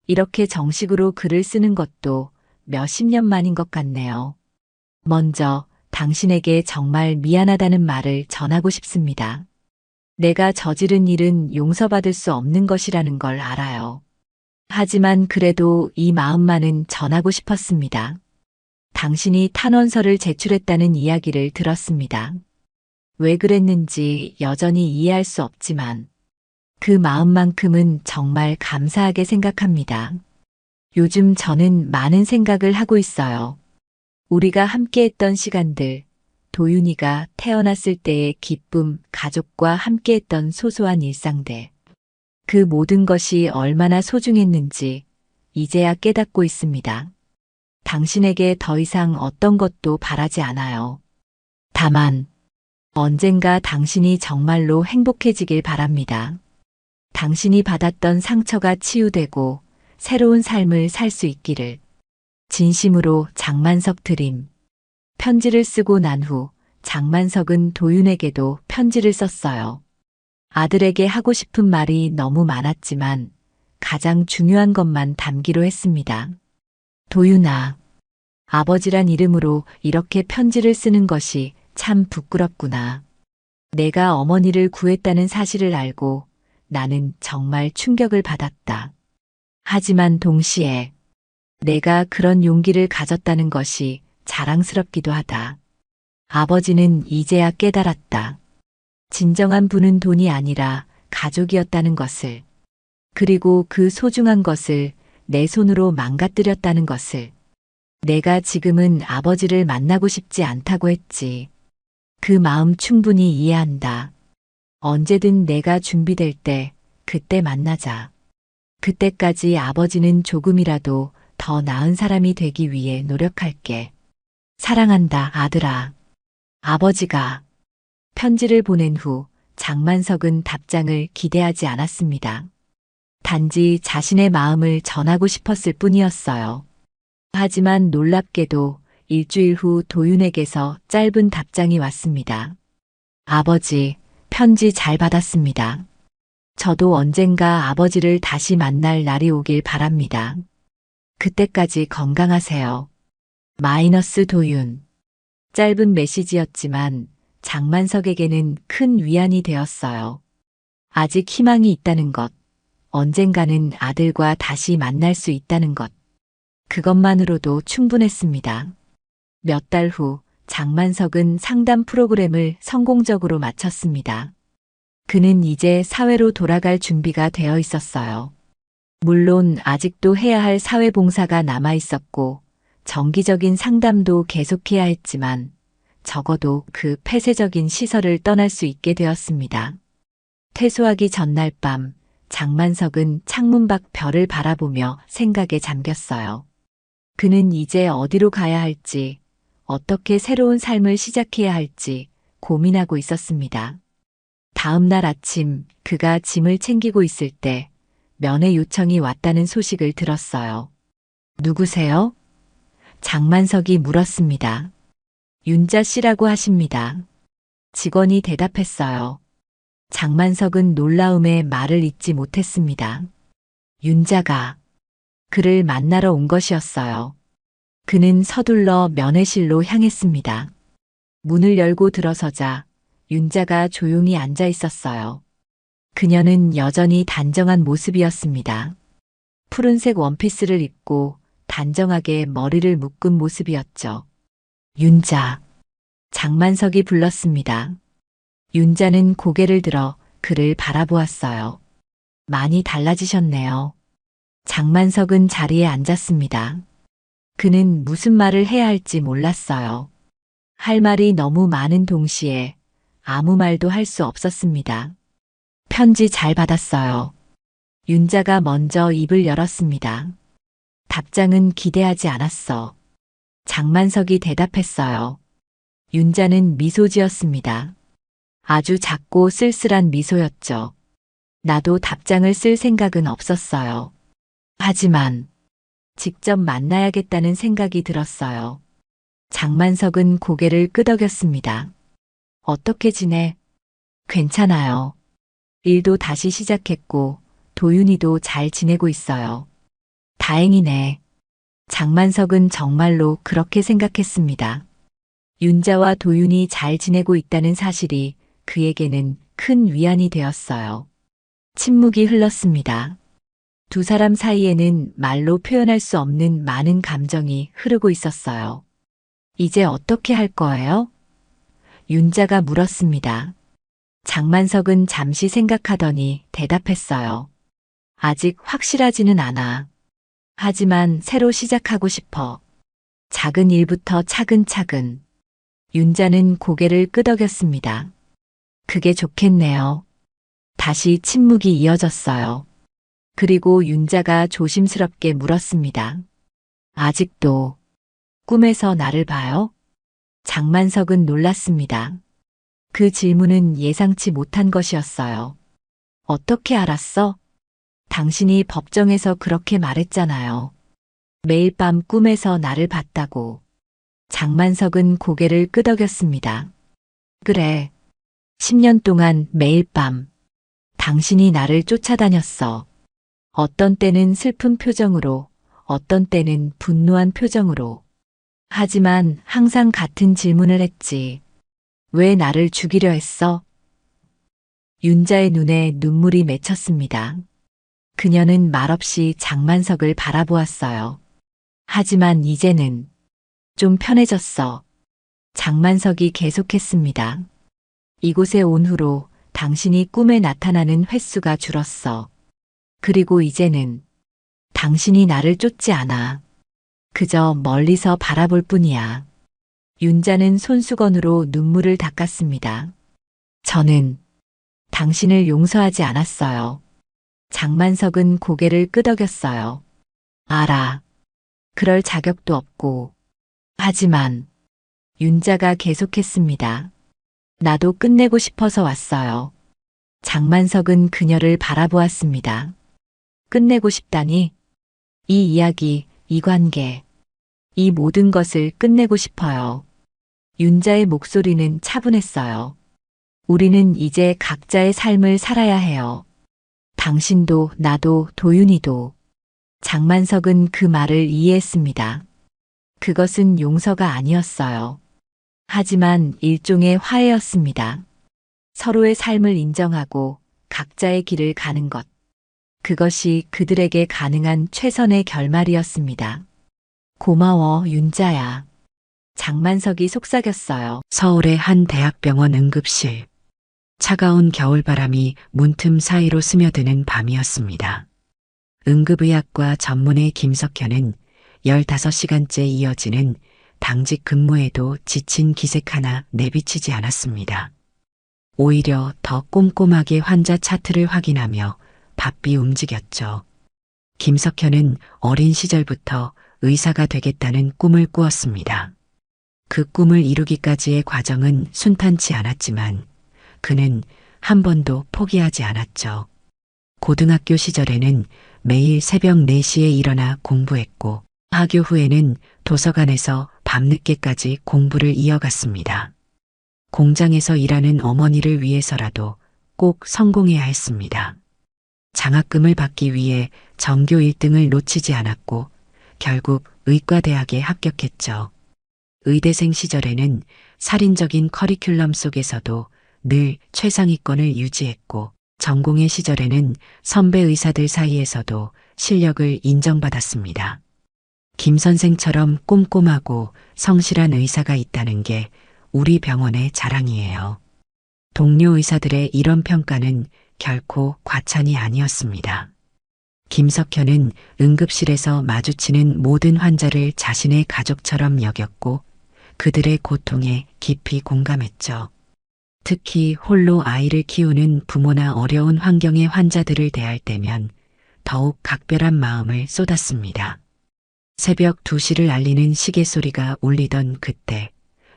이렇게 정식으로 글을 쓰는 것도 몇십 년 만인 것 같네요. 먼저 당신에게 정말 미안하다는 말을 전하고 싶습니다. 내가 저지른 일은 용서받을 수 없는 것이라는 걸 알아요. 하지만 그래도 이 마음만은 전하고 싶었습니다. 당신이 탄원서를 제출했다는 이야기를 들었습니다. 왜 그랬는지 여전히 이해할 수 없지만 그 마음만큼은 정말 감사하게 생각합니다. 요즘 저는 많은 생각을 하고 있어요. 우리가 함께했던 시간들, 도윤이가 태어났을 때의 기쁨, 가족과 함께했던 소소한 일상들. 그 모든 것이 얼마나 소중했는지 이제야 깨닫고 있습니다. 당신에게 더 이상 어떤 것도 바라지 않아요. 다만 언젠가 당신이 정말로 행복해지길 바랍니다. 당신이 받았던 상처가 치유되고 새로운 삶을 살 수 있기를. 진심으로 장만석 드림. 편지를 쓰고 난 후 장만석은 도윤에게도 편지를 썼어요. 아들에게 하고 싶은 말이 너무 많았지만 가장 중요한 것만 담기로 했습니다. 도윤아, 아버지란 이름으로 이렇게 편지를 쓰는 것이 참 부끄럽구나. 내가 어머니를 구했다는 사실을 알고 나는 정말 충격을 받았다. 하지만 동시에 내가 그런 용기를 가졌다는 것이 자랑스럽기도 하다. 아버지는 이제야 깨달았다. 진정한 부는 돈이 아니라 가족이었다는 것을. 그리고 그 소중한 것을 내 손으로 망가뜨렸다는 것을. 내가 지금은 아버지를 만나고 싶지 않다고 했지. 그 마음 충분히 이해한다. 언제든 내가 준비될 때 그때 만나자. 그때까지 아버지는 조금이라도 더 나은 사람이 되기 위해 노력할게. 사랑한다, 아들아. 아버지가 편지를 보낸 후 장만석은 답장을 기대하지 않았습니다. 단지 자신의 마음을 전하고 싶었을 뿐이었어요. 하지만 놀랍게도 일주일 후 도윤에게서 짧은 답장이 왔습니다. 아버지, 편지 잘 받았습니다. 저도 언젠가 아버지를 다시 만날 날이 오길 바랍니다. 그때까지 건강하세요. 마이너스 도윤. 짧은 메시지였지만 장만석에게는 큰 위안이 되었어요. 아직 희망이 있다는 것, 언젠가는 아들과 다시 만날 수 있다는 것. 그것만으로도 충분했습니다. 몇 달 후 장만석은 상담 프로그램을 성공적으로 마쳤습니다. 그는 이제 사회로 돌아갈 준비가 되어 있었어요. 물론 아직도 해야 할 사회봉사가 남아 있었고 정기적인 상담도 계속해야 했지만 적어도 그 폐쇄적인 시설을 떠날 수 있게 되었습니다. 퇴소하기 전날 밤 장만석은 창문 밖 별을 바라보며 생각에 잠겼어요. 그는 이제 어디로 가야 할지, 어떻게 새로운 삶을 시작해야 할지 고민하고 있었습니다. 다음 날 아침 그가 짐을 챙기고 있을 때 면회 요청이 왔다는 소식을 들었어요. 누구세요? 장만석이 물었습니다. 윤자 씨라고 하십니다. 직원이 대답했어요. 장만석은 놀라움에 말을 잇지 못했습니다. 윤자가 그를 만나러 온 것이었어요. 그는 서둘러 면회실로 향했습니다. 문을 열고 들어서자 윤자가 조용히 앉아 있었어요. 그녀는 여전히 단정한 모습이었습니다. 푸른색 원피스를 입고 단정하게 머리를 묶은 모습이었죠. 윤자. 장만석이 불렀습니다. 윤자는 고개를 들어 그를 바라보았어요. 많이 달라지셨네요. 장만석은 자리에 앉았습니다. 그는 무슨 말을 해야 할지 몰랐어요. 할 말이 너무 많은 동시에 아무 말도 할 수 없었습니다. 편지 잘 받았어요. 윤자가 먼저 입을 열었습니다. 답장은 기대하지 않았어. 장만석이 대답했어요. 윤자는 미소 지었습니다. 아주 작고 쓸쓸한 미소였죠. 나도 답장을 쓸 생각은 없었어요. 하지만 직접 만나야겠다는 생각이 들었어요. 장만석은 고개를 끄덕였습니다. 어떻게 지내? 괜찮아요. 일도 다시 시작했고 도윤이도 잘 지내고 있어요. 다행이네. 장만석은 정말로 그렇게 생각했습니다. 윤자와 도윤이 잘 지내고 있다는 사실이 그에게는 큰 위안이 되었어요. 침묵이 흘렀습니다. 두 사람 사이에는 말로 표현할 수 없는 많은 감정이 흐르고 있었어요. 이제 어떻게 할 거예요? 윤자가 물었습니다. 장만석은 잠시 생각하더니 대답했어요. 아직 확실하지는 않아. 하지만 새로 시작하고 싶어. 작은 일부터 차근차근. 윤자는 고개를 끄덕였습니다. 그게 좋겠네요. 다시 침묵이 이어졌어요. 그리고 윤자가 조심스럽게 물었습니다. 아직도 꿈에서 나를 봐요? 장만석은 놀랐습니다. 그 질문은 예상치 못한 것이었어요. 어떻게 알았어? 당신이 법정에서 그렇게 말했잖아요. 매일 밤 꿈에서 나를 봤다고. 장만석은 고개를 끄덕였습니다. 그래. 10년 동안 매일 밤 당신이 나를 쫓아다녔어. 어떤 때는 슬픈 표정으로, 어떤 때는 분노한 표정으로. 하지만 항상 같은 질문을 했지. 왜 나를 죽이려 했어? 윤자의 눈에 눈물이 맺혔습니다. 그녀는 말없이 장만석을 바라보았어요. 하지만 이제는 좀 편해졌어. 장만석이 계속했습니다. 이곳에 온 후로 당신이 꿈에 나타나는 횟수가 줄었어. 그리고 이제는 당신이 나를 쫓지 않아. 그저 멀리서 바라볼 뿐이야. 윤자는 손수건으로 눈물을 닦았습니다. 저는 당신을 용서하지 않았어요. 장만석은 고개를 끄덕였어요. 알아. 그럴 자격도 없고. 하지만 윤자가 계속했습니다. 나도 끝내고 싶어서 왔어요. 장만석은 그녀를 바라보았습니다. 끝내고 싶다니? 이 이야기, 이 관계, 이 모든 것을 끝내고 싶어요. 윤자의 목소리는 차분했어요. 우리는 이제 각자의 삶을 살아야 해요. 당신도 나도 도윤이도. 장만석은 그 말을 이해했습니다. 그것은 용서가 아니었어요. 하지만 일종의 화해였습니다. 서로의 삶을 인정하고 각자의 길을 가는 것. 그것이 그들에게 가능한 최선의 결말이었습니다. 고마워, 윤자야. 장만석이 속삭였어요. 서울의 한 대학병원 응급실. 차가운 겨울바람이 문틈 사이로 스며드는 밤이었습니다. 응급의학과 전문의 김석현은 15시간째 이어지는 당직 근무에도 지친 기색 하나 내비치지 않았습니다. 오히려 더 꼼꼼하게 환자 차트를 확인하며 바삐 움직였죠. 김석현은 어린 시절부터 의사가 되겠다는 꿈을 꾸었습니다. 그 꿈을 이루기까지의 과정은 순탄치 않았지만 그는 한 번도 포기하지 않았죠. 고등학교 시절에는 매일 새벽 4시에 일어나 공부했고 하교 후에는 도서관에서 밤늦게까지 공부를 이어갔습니다. 공장에서 일하는 어머니를 위해서라도 꼭 성공해야 했습니다. 장학금을 받기 위해 전교 1등을 놓치지 않았고 결국 의과대학에 합격했죠. 의대생 시절에는 살인적인 커리큘럼 속에서도 늘 최상위권을 유지했고 전공의 시절에는 선배 의사들 사이에서도 실력을 인정받았습니다. 김 선생처럼 꼼꼼하고 성실한 의사가 있다는 게 우리 병원의 자랑이에요. 동료 의사들의 이런 평가는 결코 과찬이 아니었습니다. 김석현은 응급실에서 마주치는 모든 환자를 자신의 가족처럼 여겼고 그들의 고통에 깊이 공감했죠. 특히 홀로 아이를 키우는 부모나 어려운 환경의 환자들을 대할 때면 더욱 각별한 마음을 쏟았습니다. 새벽 2시를 알리는 시계 소리가 울리던 그때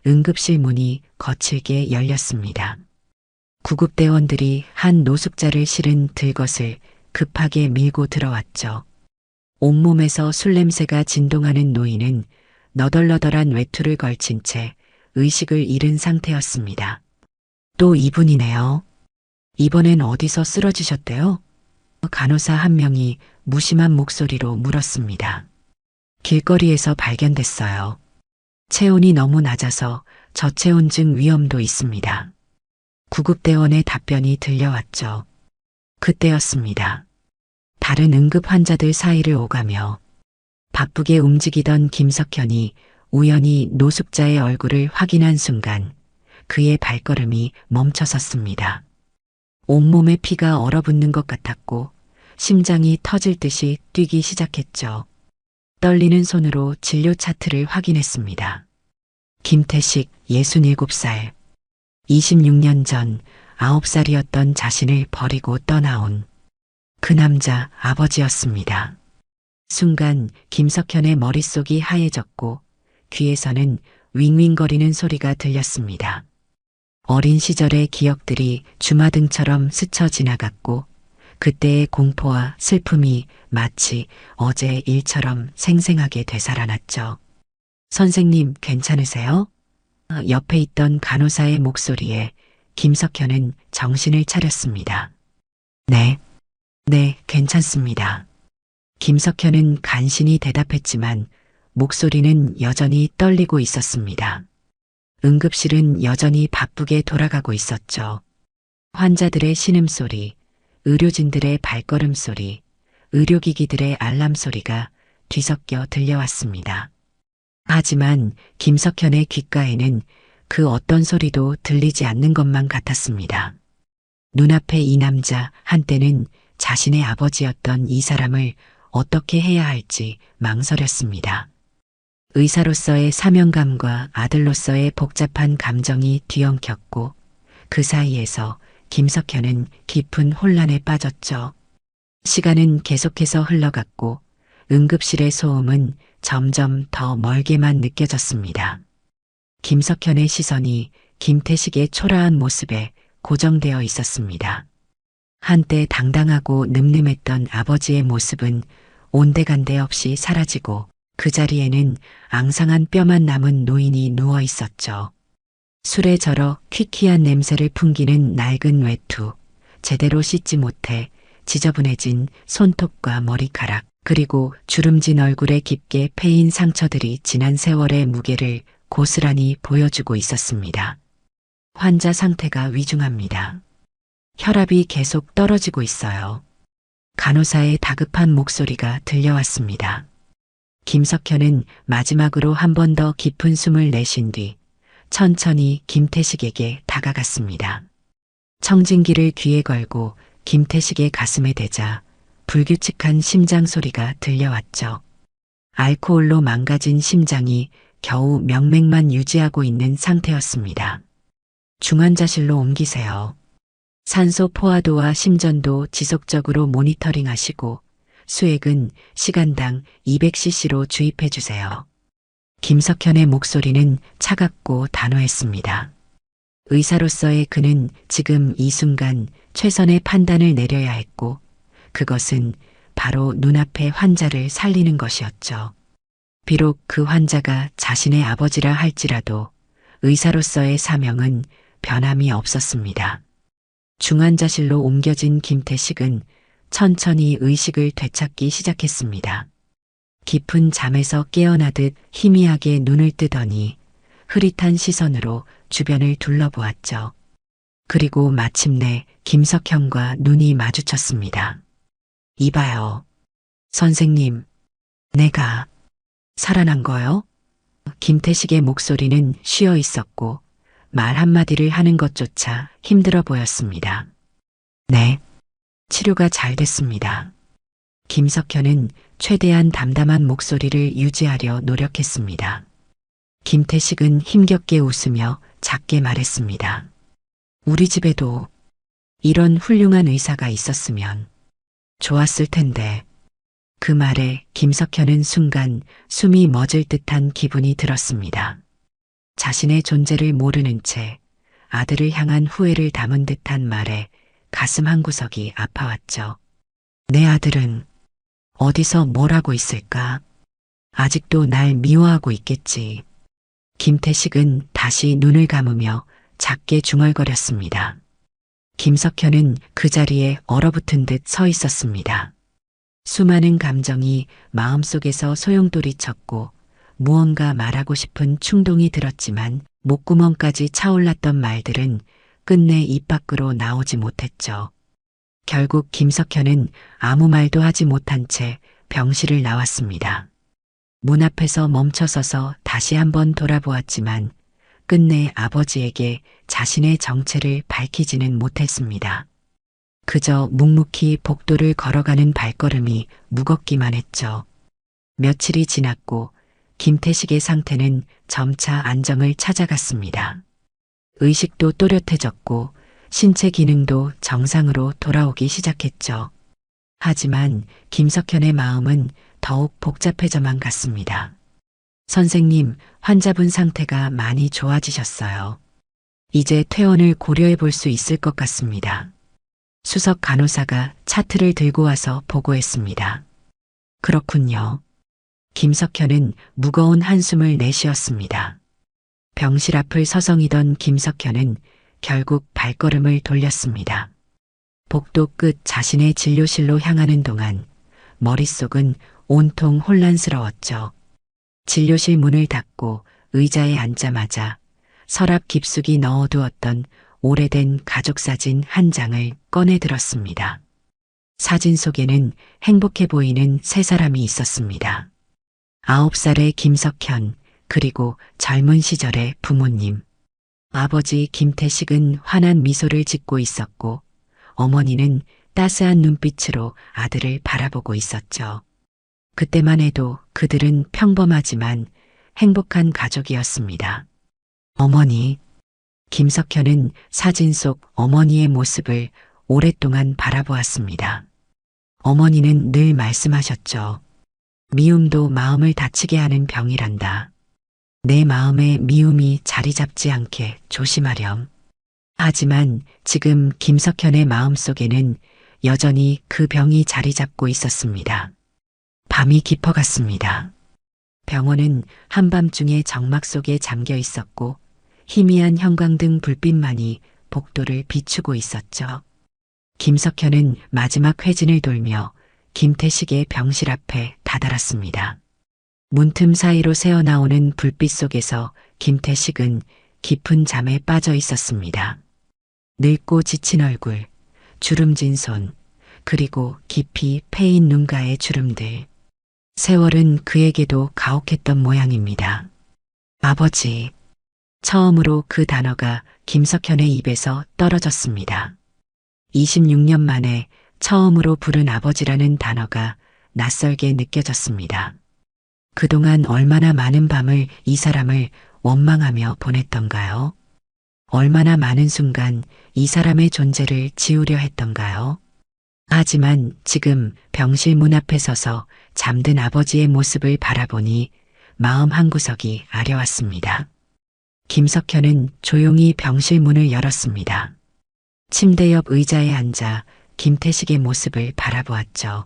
응급실 문이 거칠게 열렸습니다. 구급대원들이 한 노숙자를 실은 들것을 급하게 밀고 들어왔죠. 온몸에서 술냄새가 진동하는 노인은 너덜너덜한 외투를 걸친 채 의식을 잃은 상태였습니다. 또 이분이네요. 이번엔 어디서 쓰러지셨대요? 간호사 한 명이 무심한 목소리로 물었습니다. 길거리에서 발견됐어요. 체온이 너무 낮아서 저체온증 위험도 있습니다. 구급대원의 답변이 들려왔죠. 그때였습니다. 다른 응급 환자들 사이를 오가며 바쁘게 움직이던 김석현이 우연히 노숙자의 얼굴을 확인한 순간 그의 발걸음이 멈춰섰습니다. 온몸에 피가 얼어붙는 것 같았고 심장이 터질 듯이 뛰기 시작했죠. 떨리는 손으로 진료 차트를 확인했습니다. 김태식 67살. 26년 전 9살이었던 자신을 버리고 떠나온 그 남자 아버지였습니다. 순간 김석현의 머릿속이 하얘졌고 귀에서는 윙윙거리는 소리가 들렸습니다. 어린 시절의 기억들이 주마등처럼 스쳐 지나갔고 그때의 공포와 슬픔이 마치 어제 일처럼 생생하게 되살아났죠. 선생님 괜찮으세요? 옆에 있던 간호사의 목소리에 김석현은 정신을 차렸습니다. 네, 괜찮습니다. 김석현은 간신히 대답했지만 목소리는 여전히 떨리고 있었습니다. 응급실은 여전히 바쁘게 돌아가고 있었죠. 환자들의 신음소리, 의료진들의 발걸음소리, 의료기기들의 알람소리가 뒤섞여 들려왔습니다. 하지만 김석현의 귓가에는 그 어떤 소리도 들리지 않는 것만 같았습니다. 눈앞에 이 남자, 한때는 자신의 아버지였던 이 사람을 어떻게 해야 할지 망설였습니다. 의사로서의 사명감과 아들로서의 복잡한 감정이 뒤엉켰고 그 사이에서 김석현은 깊은 혼란에 빠졌죠. 시간은 계속해서 흘러갔고 응급실의 소음은 점점 더 멀게만 느껴졌습니다. 김석현의 시선이 김태식의 초라한 모습에 고정되어 있었습니다. 한때 당당하고 늠름했던 아버지의 모습은 온데간데 없이 사라지고 그 자리에는 앙상한 뼈만 남은 노인이 누워 있었죠. 술에 절어 퀴퀴한 냄새를 풍기는 낡은 외투, 제대로 씻지 못해 지저분해진 손톱과 머리카락, 그리고 주름진 얼굴에 깊게 패인 상처들이 지난 세월의 무게를 고스란히 보여주고 있었습니다. 환자 상태가 위중합니다. 혈압이 계속 떨어지고 있어요. 간호사의 다급한 목소리가 들려왔습니다. 김석현은 마지막으로 한 번 더 깊은 숨을 내쉰 뒤 천천히 김태식에게 다가갔습니다. 청진기를 귀에 걸고 김태식의 가슴에 대자 불규칙한 심장 소리가 들려왔죠. 알코올로 망가진 심장이 겨우 명맥만 유지하고 있는 상태였습니다. 중환자실로 옮기세요. 산소 포화도와 심전도 지속적으로 모니터링 하시고 수액은 시간당 200cc로 주입해 주세요. 김석현의 목소리는 차갑고 단호했습니다. 의사로서의 그는 지금 이 순간 최선의 판단을 내려야 했고 그것은 바로 눈앞의 환자를 살리는 것이었죠. 비록 그 환자가 자신의 아버지라 할지라도 의사로서의 사명은 변함이 없었습니다. 중환자실로 옮겨진 김태식은 천천히 의식을 되찾기 시작했습니다. 깊은 잠에서 깨어나듯 희미하게 눈을 뜨더니 흐릿한 시선으로 주변을 둘러보았죠. 그리고 마침내 김석현과 눈이 마주쳤습니다. 이봐요. 선생님, 내가 살아난 거요? 김태식의 목소리는 쉬어 있었고 말 한마디를 하는 것조차 힘들어 보였습니다. 네, 치료가 잘 됐습니다. 김석현은 최대한 담담한 목소리를 유지하려 노력했습니다. 김태식은 힘겹게 웃으며 작게 말했습니다. 우리 집에도 이런 훌륭한 의사가 있었으면 좋았을 텐데. 그 말에 김석현은 순간 숨이 멎을 듯한 기분이 들었습니다. 자신의 존재를 모르는 채 아들을 향한 후회를 담은 듯한 말에 가슴 한구석이 아파왔죠. 내 아들은 어디서 뭘 하고 있을까? 아직도 날 미워하고 있겠지. 김태식은 다시 눈을 감으며 작게 중얼거렸습니다. 김석현은 그 자리에 얼어붙은 듯 서 있었습니다. 수많은 감정이 마음속에서 소용돌이쳤고 무언가 말하고 싶은 충동이 들었지만 목구멍까지 차올랐던 말들은 끝내 입 밖으로 나오지 못했죠. 결국 김석현은 아무 말도 하지 못한 채 병실을 나왔습니다. 문 앞에서 멈춰서서 다시 한번 돌아보았지만 끝내 아버지에게 자신의 정체를 밝히지는 못했습니다. 그저 묵묵히 복도를 걸어가는 발걸음이 무겁기만 했죠. 며칠이 지났고 김태식의 상태는 점차 안정을 찾아갔습니다. 의식도 또렷해졌고 신체 기능도 정상으로 돌아오기 시작했죠. 하지만 김석현의 마음은 더욱 복잡해져만 갔습니다. 선생님, 환자분 상태가 많이 좋아지셨어요. 이제 퇴원을 고려해 볼 수 있을 것 같습니다. 수석 간호사가 차트를 들고 와서 보고했습니다. 그렇군요. 김석현은 무거운 한숨을 내쉬었습니다. 병실 앞을 서성이던 김석현은 결국 발걸음을 돌렸습니다. 복도 끝 자신의 진료실로 향하는 동안 머릿속은 온통 혼란스러웠죠. 진료실 문을 닫고 의자에 앉자마자 서랍 깊숙이 넣어두었던 오래된 가족사진 한 장을 꺼내 들었습니다. 사진 속에는 행복해 보이는 세 사람이 있었습니다. 9살의 김석현, 그리고 젊은 시절의 부모님. 아버지 김태식은 환한 미소를 짓고 있었고, 어머니는 따스한 눈빛으로 아들을 바라보고 있었죠. 그때만 해도 그들은 평범하지만 행복한 가족이었습니다. 어머니, 김석현은 사진 속 어머니의 모습을 오랫동안 바라보았습니다. 어머니는 늘 말씀하셨죠. 미움도 마음을 다치게 하는 병이란다. 내 마음에 미움이 자리 잡지 않게 조심하렴. 하지만 지금 김석현의 마음속에는 여전히 그 병이 자리 잡고 있었습니다. 밤이 깊어갔습니다. 병원은 한밤중에 정막 속에 잠겨 있었고 희미한 형광등 불빛만이 복도를 비추고 있었죠. 김석현은 마지막 회진을 돌며 김태식의 병실 앞에 다다랐습니다. 문틈 사이로 새어나오는 불빛 속에서 김태식은 깊은 잠에 빠져 있었습니다. 늙고 지친 얼굴, 주름진 손, 그리고 깊이 패인 눈가의 주름들. 세월은 그에게도 가혹했던 모양입니다. 아버지. 처음으로 그 단어가 김석현의 입에서 떨어졌습니다. 26년 만에 처음으로 부른 아버지라는 단어가 낯설게 느껴졌습니다. 그동안 얼마나 많은 밤을 이 사람을 원망하며 보냈던가요? 얼마나 많은 순간 이 사람의 존재를 지우려 했던가요? 하지만 지금 병실 문 앞에 서서 잠든 아버지의 모습을 바라보니 마음 한구석이 아려왔습니다. 김석현은 조용히 병실 문을 열었습니다. 침대 옆 의자에 앉아 김태식의 모습을 바라보았죠.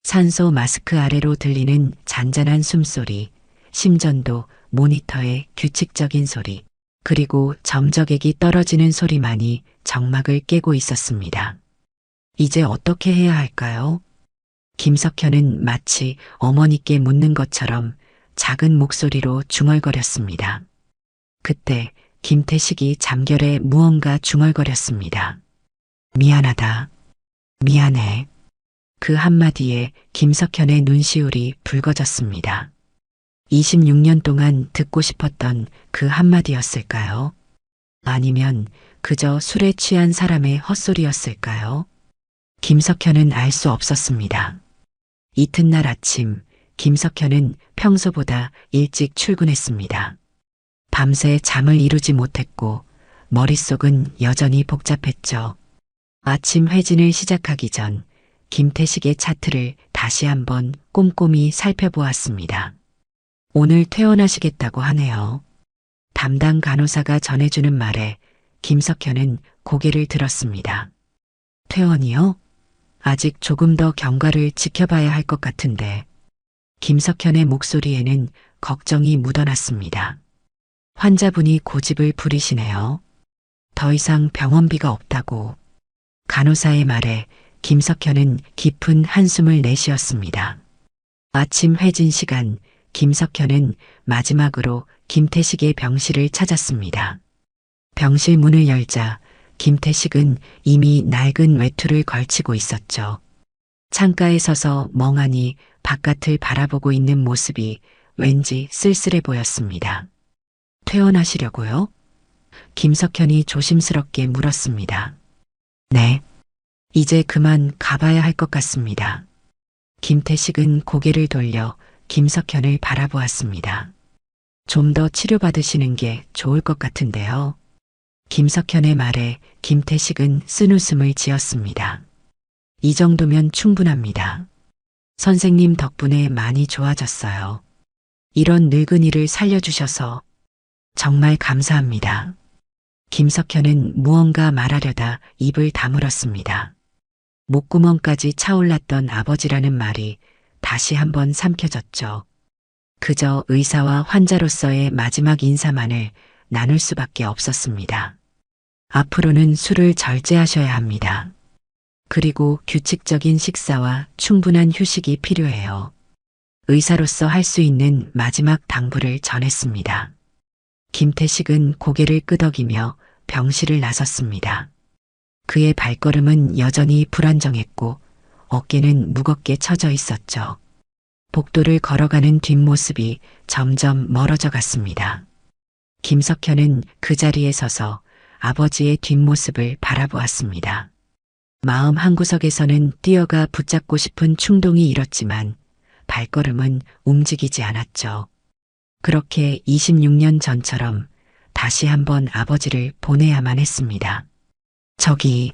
산소 마스크 아래로 들리는 잔잔한 숨소리, 심전도 모니터의 규칙적인 소리, 그리고 점적액이 떨어지는 소리만이 정막을 깨고 있었습니다. 이제 어떻게 해야 할까요? 김석현은 마치 어머니께 묻는 것처럼 작은 목소리로 중얼거렸습니다. 그때 김태식이 잠결에 무언가 중얼거렸습니다. 미안하다. 미안해. 그 한마디에 김석현의 눈시울이 붉어졌습니다. 26년 동안 듣고 싶었던 그 한마디였을까요? 아니면 그저 술에 취한 사람의 헛소리였을까요? 김석현은 알 수 없었습니다. 이튿날 아침, 김석현은 평소보다 일찍 출근했습니다. 밤새 잠을 이루지 못했고 머릿속은 여전히 복잡했죠. 아침 회진을 시작하기 전 김태식의 차트를 다시 한번 꼼꼼히 살펴보았습니다. 오늘 퇴원하시겠다고 하네요. 담당 간호사가 전해주는 말에 김석현은 고개를 들었습니다. 퇴원이요? 아직 조금 더 경과를 지켜봐야 할 것 같은데. 김석현의 목소리에는 걱정이 묻어났습니다. 환자분이 고집을 부리시네요. 더 이상 병원비가 없다고. 간호사의 말에 김석현은 깊은 한숨을 내쉬었습니다. 아침 회진 시간, 김석현은 마지막으로 김태식의 병실을 찾았습니다. 병실 문을 열자 김태식은 이미 낡은 외투를 걸치고 있었죠. 창가에 서서 멍하니 바깥을 바라보고 있는 모습이 왠지 쓸쓸해 보였습니다. 퇴원하시려고요? 김석현이 조심스럽게 물었습니다. 네. 이제 그만 가봐야 할 것 같습니다. 김태식은 고개를 돌려 김석현을 바라보았습니다. 좀 더 치료받으시는 게 좋을 것 같은데요. 김석현의 말에 김태식은 쓴웃음을 지었습니다. 이 정도면 충분합니다. 선생님 덕분에 많이 좋아졌어요. 이런 늙은이를 살려주셔서 정말 감사합니다. 김석현은 무언가 말하려다 입을 다물었습니다. 목구멍까지 차올랐던 아버지라는 말이 다시 한번 삼켜졌죠. 그저 의사와 환자로서의 마지막 인사만을 나눌 수밖에 없었습니다. 앞으로는 술을 절제하셔야 합니다. 그리고 규칙적인 식사와 충분한 휴식이 필요해요. 의사로서 할 수 있는 마지막 당부를 전했습니다. 김태식은 고개를 끄덕이며 병실을 나섰습니다. 그의 발걸음은 여전히 불안정했고 어깨는 무겁게 처져 있었죠. 복도를 걸어가는 뒷모습이 점점 멀어져 갔습니다. 김석현은 그 자리에 서서 아버지의 뒷모습을 바라보았습니다. 마음 한구석에서는 뛰어가 붙잡고 싶은 충동이 일었지만 발걸음은 움직이지 않았죠. 그렇게 26년 전처럼 다시 한번 아버지를 보내야만 했습니다. 저기,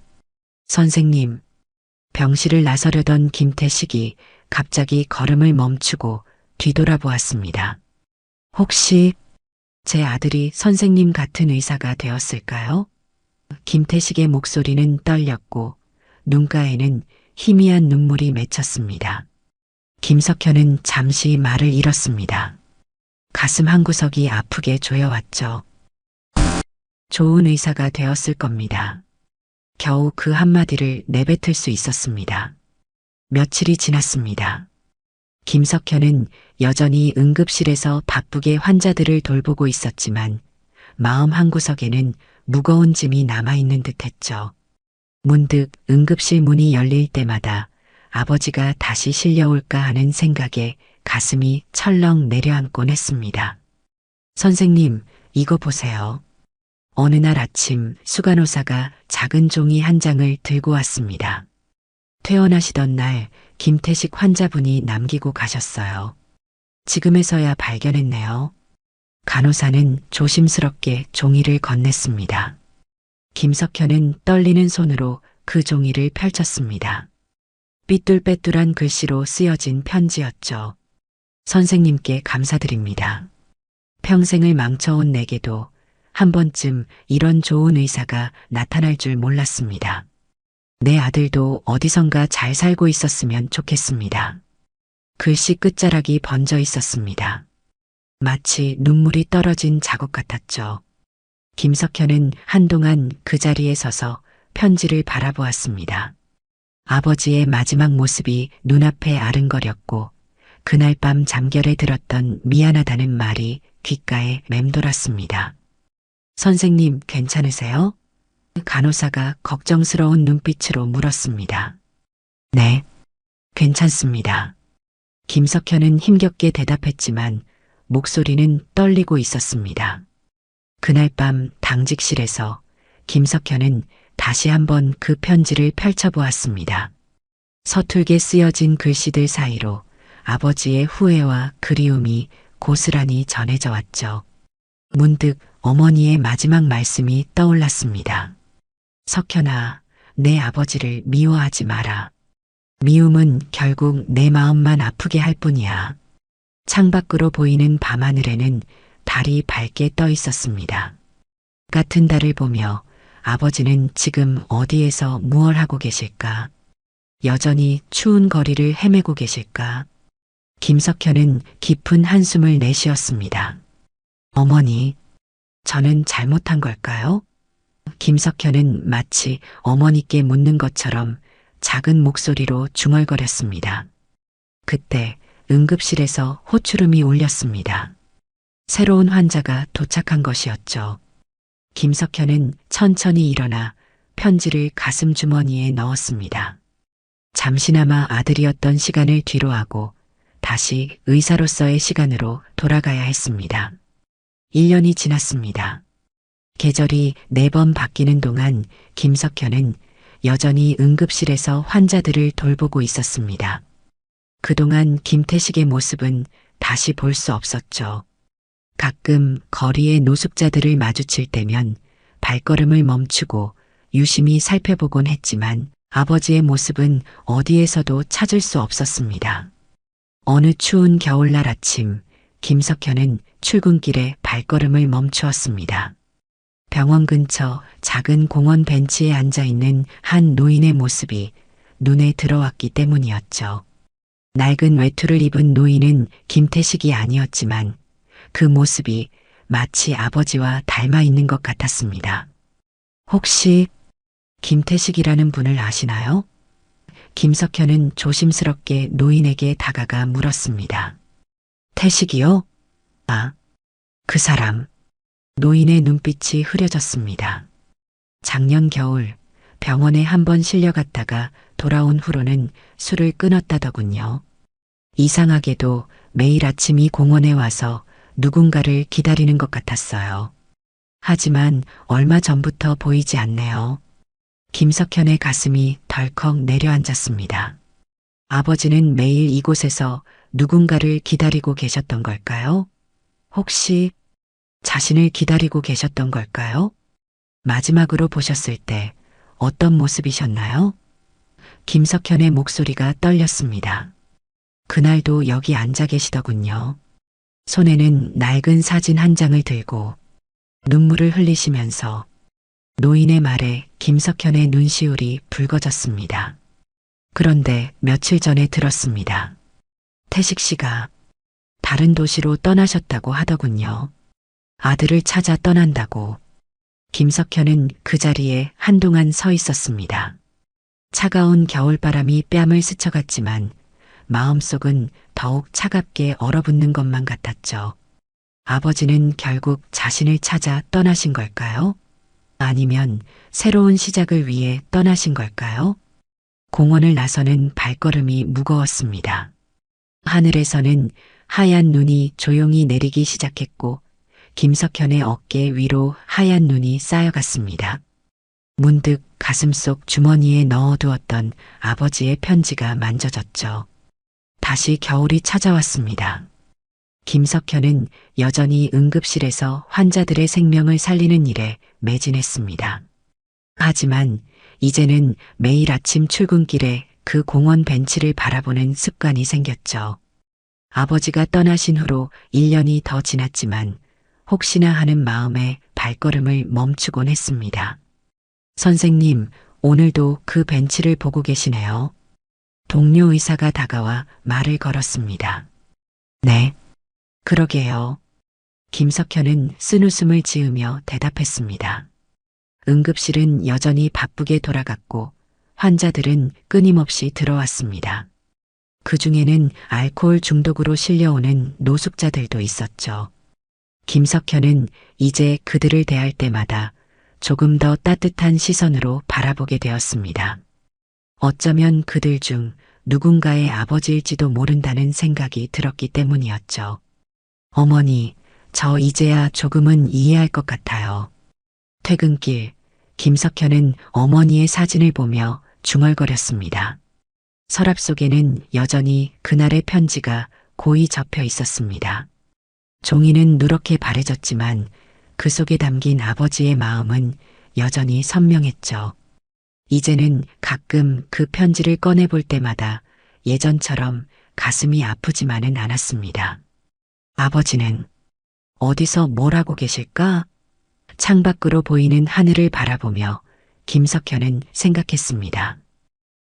선생님, 병실을 나서려던 김태식이 갑자기 걸음을 멈추고 뒤돌아보았습니다. 혹시 제 아들이 선생님 같은 의사가 되었을까요? 김태식의 목소리는 떨렸고 눈가에는 희미한 눈물이 맺혔습니다. 김석현은 잠시 말을 잃었습니다. 가슴 한구석이 아프게 조여왔죠. 좋은 의사가 되었을 겁니다. 겨우 그 한마디를 내뱉을 수 있었습니다. 며칠이 지났습니다. 김석현은 여전히 응급실에서 바쁘게 환자들을 돌보고 있었지만 마음 한구석에는 무거운 짐이 남아있는 듯했죠. 문득 응급실 문이 열릴 때마다 아버지가 다시 실려올까 하는 생각에 가슴이 철렁 내려앉곤 했습니다. 선생님, 이거 보세요. 어느 날 아침 수간호사가 작은 종이 한 장을 들고 왔습니다. 퇴원하시던 날 김태식 환자분이 남기고 가셨어요. 지금에서야 발견했네요. 간호사는 조심스럽게 종이를 건넸습니다. 김석현은 떨리는 손으로 그 종이를 펼쳤습니다. 삐뚤빼뚤한 글씨로 쓰여진 편지였죠. 선생님께 감사드립니다. 평생을 망쳐온 내게도 한 번쯤 이런 좋은 의사가 나타날 줄 몰랐습니다. 내 아들도 어디선가 잘 살고 있었으면 좋겠습니다. 글씨 끝자락이 번져 있었습니다. 마치 눈물이 떨어진 자국 같았죠. 김석현은 한동안 그 자리에 서서 편지를 바라보았습니다. 아버지의 마지막 모습이 눈앞에 아른거렸고 그날 밤 잠결에 들었던 미안하다는 말이 귓가에 맴돌았습니다. 선생님 괜찮으세요? 간호사가 걱정스러운 눈빛으로 물었습니다. 네, 괜찮습니다. 김석현은 힘겹게 대답했지만 목소리는 떨리고 있었습니다. 그날 밤 당직실에서 김석현은 다시 한번 그 편지를 펼쳐보았습니다. 서툴게 쓰여진 글씨들 사이로 아버지의 후회와 그리움이 고스란히 전해져 왔죠. 문득 어머니의 마지막 말씀이 떠올랐습니다. 석현아, 내 아버지를 미워하지 마라. 미움은 결국 내 마음만 아프게 할 뿐이야. 창밖으로 보이는 밤하늘에는 달이 밝게 떠 있었습니다. 같은 달을 보며 아버지는 지금 어디에서 무얼 하고 계실까? 여전히 추운 거리를 헤매고 계실까? 김석현은 깊은 한숨을 내쉬었습니다. 어머니, 저는 잘못한 걸까요? 김석현은 마치 어머니께 묻는 것처럼 작은 목소리로 중얼거렸습니다. 그때 응급실에서 호출음이 울렸습니다. 새로운 환자가 도착한 것이었죠. 김석현은 천천히 일어나 편지를 가슴 주머니에 넣었습니다. 잠시나마 아들이었던 시간을 뒤로하고 다시 의사로서의 시간으로 돌아가야 했습니다. 1년이 지났습니다. 계절이 4번 바뀌는 동안 김석현은 여전히 응급실에서 환자들을 돌보고 있었습니다. 그동안 김태식의 모습은 다시 볼 수 없었죠. 가끔 거리의 노숙자들을 마주칠 때면 발걸음을 멈추고 유심히 살펴보곤 했지만 아버지의 모습은 어디에서도 찾을 수 없었습니다. 어느 추운 겨울날 아침, 김석현은 출근길에 발걸음을 멈추었습니다. 병원 근처 작은 공원 벤치에 앉아있는 한 노인의 모습이 눈에 들어왔기 때문이었죠. 낡은 외투를 입은 노인은 김태식이 아니었지만 그 모습이 마치 아버지와 닮아 있는 것 같았습니다. 혹시 김태식이라는 분을 아시나요? 김석현은 조심스럽게 노인에게 다가가 물었습니다. 태식이요? 아, 그 사람. 노인의 눈빛이 흐려졌습니다. 작년 겨울 병원에 한번 실려갔다가 돌아온 후로는 술을 끊었다더군요. 이상하게도 매일 아침 이 공원에 와서 누군가를 기다리는 것 같았어요. 하지만 얼마 전부터 보이지 않네요. 김석현의 가슴이 덜컥 내려앉았습니다. 아버지는 매일 이곳에서 누군가를 기다리고 계셨던 걸까요? 혹시 자신을 기다리고 계셨던 걸까요? 마지막으로 보셨을 때 어떤 모습이셨나요? 김석현의 목소리가 떨렸습니다. 그날도 여기 앉아 계시더군요. 손에는 낡은 사진 한 장을 들고 눈물을 흘리시면서 노인의 말에 김석현의 눈시울이 붉어졌습니다. 그런데 며칠 전에 들었습니다. 태식 씨가 다른 도시로 떠나셨다고 하더군요. 아들을 찾아 떠난다고. 김석현은 그 자리에 한동안 서 있었습니다. 차가운 겨울바람이 뺨을 스쳐갔지만 마음속은 더욱 차갑게 얼어붙는 것만 같았죠. 아버지는 결국 자신을 찾아 떠나신 걸까요? 아니면 새로운 시작을 위해 떠나신 걸까요? 공원을 나서는 발걸음이 무거웠습니다. 하늘에서는 하얀 눈이 조용히 내리기 시작했고 김석현의 어깨 위로 하얀 눈이 쌓여갔습니다. 문득 가슴속 주머니에 넣어두었던 아버지의 편지가 만져졌죠. 다시 겨울이 찾아왔습니다. 김석현은 여전히 응급실에서 환자들의 생명을 살리는 일에 매진했습니다. 하지만 이제는 매일 아침 출근길에 그 공원 벤치를 바라보는 습관이 생겼죠. 아버지가 떠나신 후로 1년이 더 지났지만 혹시나 하는 마음에 발걸음을 멈추곤 했습니다. 선생님, 오늘도 그 벤치를 보고 계시네요. 동료 의사가 다가와 말을 걸었습니다. 네, 그러게요. 김석현은 쓴웃음을 지으며 대답했습니다. 응급실은 여전히 바쁘게 돌아갔고 환자들은 끊임없이 들어왔습니다. 그 중에는 알코올 중독으로 실려오는 노숙자들도 있었죠. 김석현은 이제 그들을 대할 때마다 조금 더 따뜻한 시선으로 바라보게 되었습니다. 어쩌면 그들 중 누군가의 아버지일지도 모른다는 생각이 들었기 때문이었죠. 어머니, 저 이제야 조금은 이해할 것 같아요. 퇴근길, 김석현은 어머니의 사진을 보며 중얼거렸습니다. 서랍 속에는 여전히 그날의 편지가 고이 접혀 있었습니다. 종이는 누렇게 바래졌지만 그 속에 담긴 아버지의 마음은 여전히 선명했죠. 이제는 가끔 그 편지를 꺼내볼 때마다 예전처럼 가슴이 아프지만은 않았습니다. 아버지는 어디서 뭘 하고 계실까? 창밖으로 보이는 하늘을 바라보며 김석현은 생각했습니다.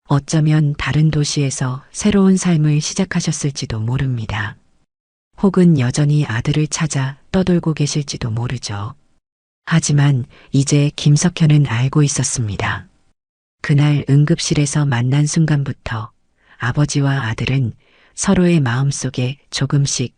어쩌면 다른 도시에서 새로운 삶을 시작하셨을지도 모릅니다. 혹은 여전히 아들을 찾아 떠돌고 계실지도 모르죠. 하지만 이제 김석현은 알고 있었습니다. 그날 응급실에서 만난 순간부터 아버지와 아들은 서로의 마음속에 조금씩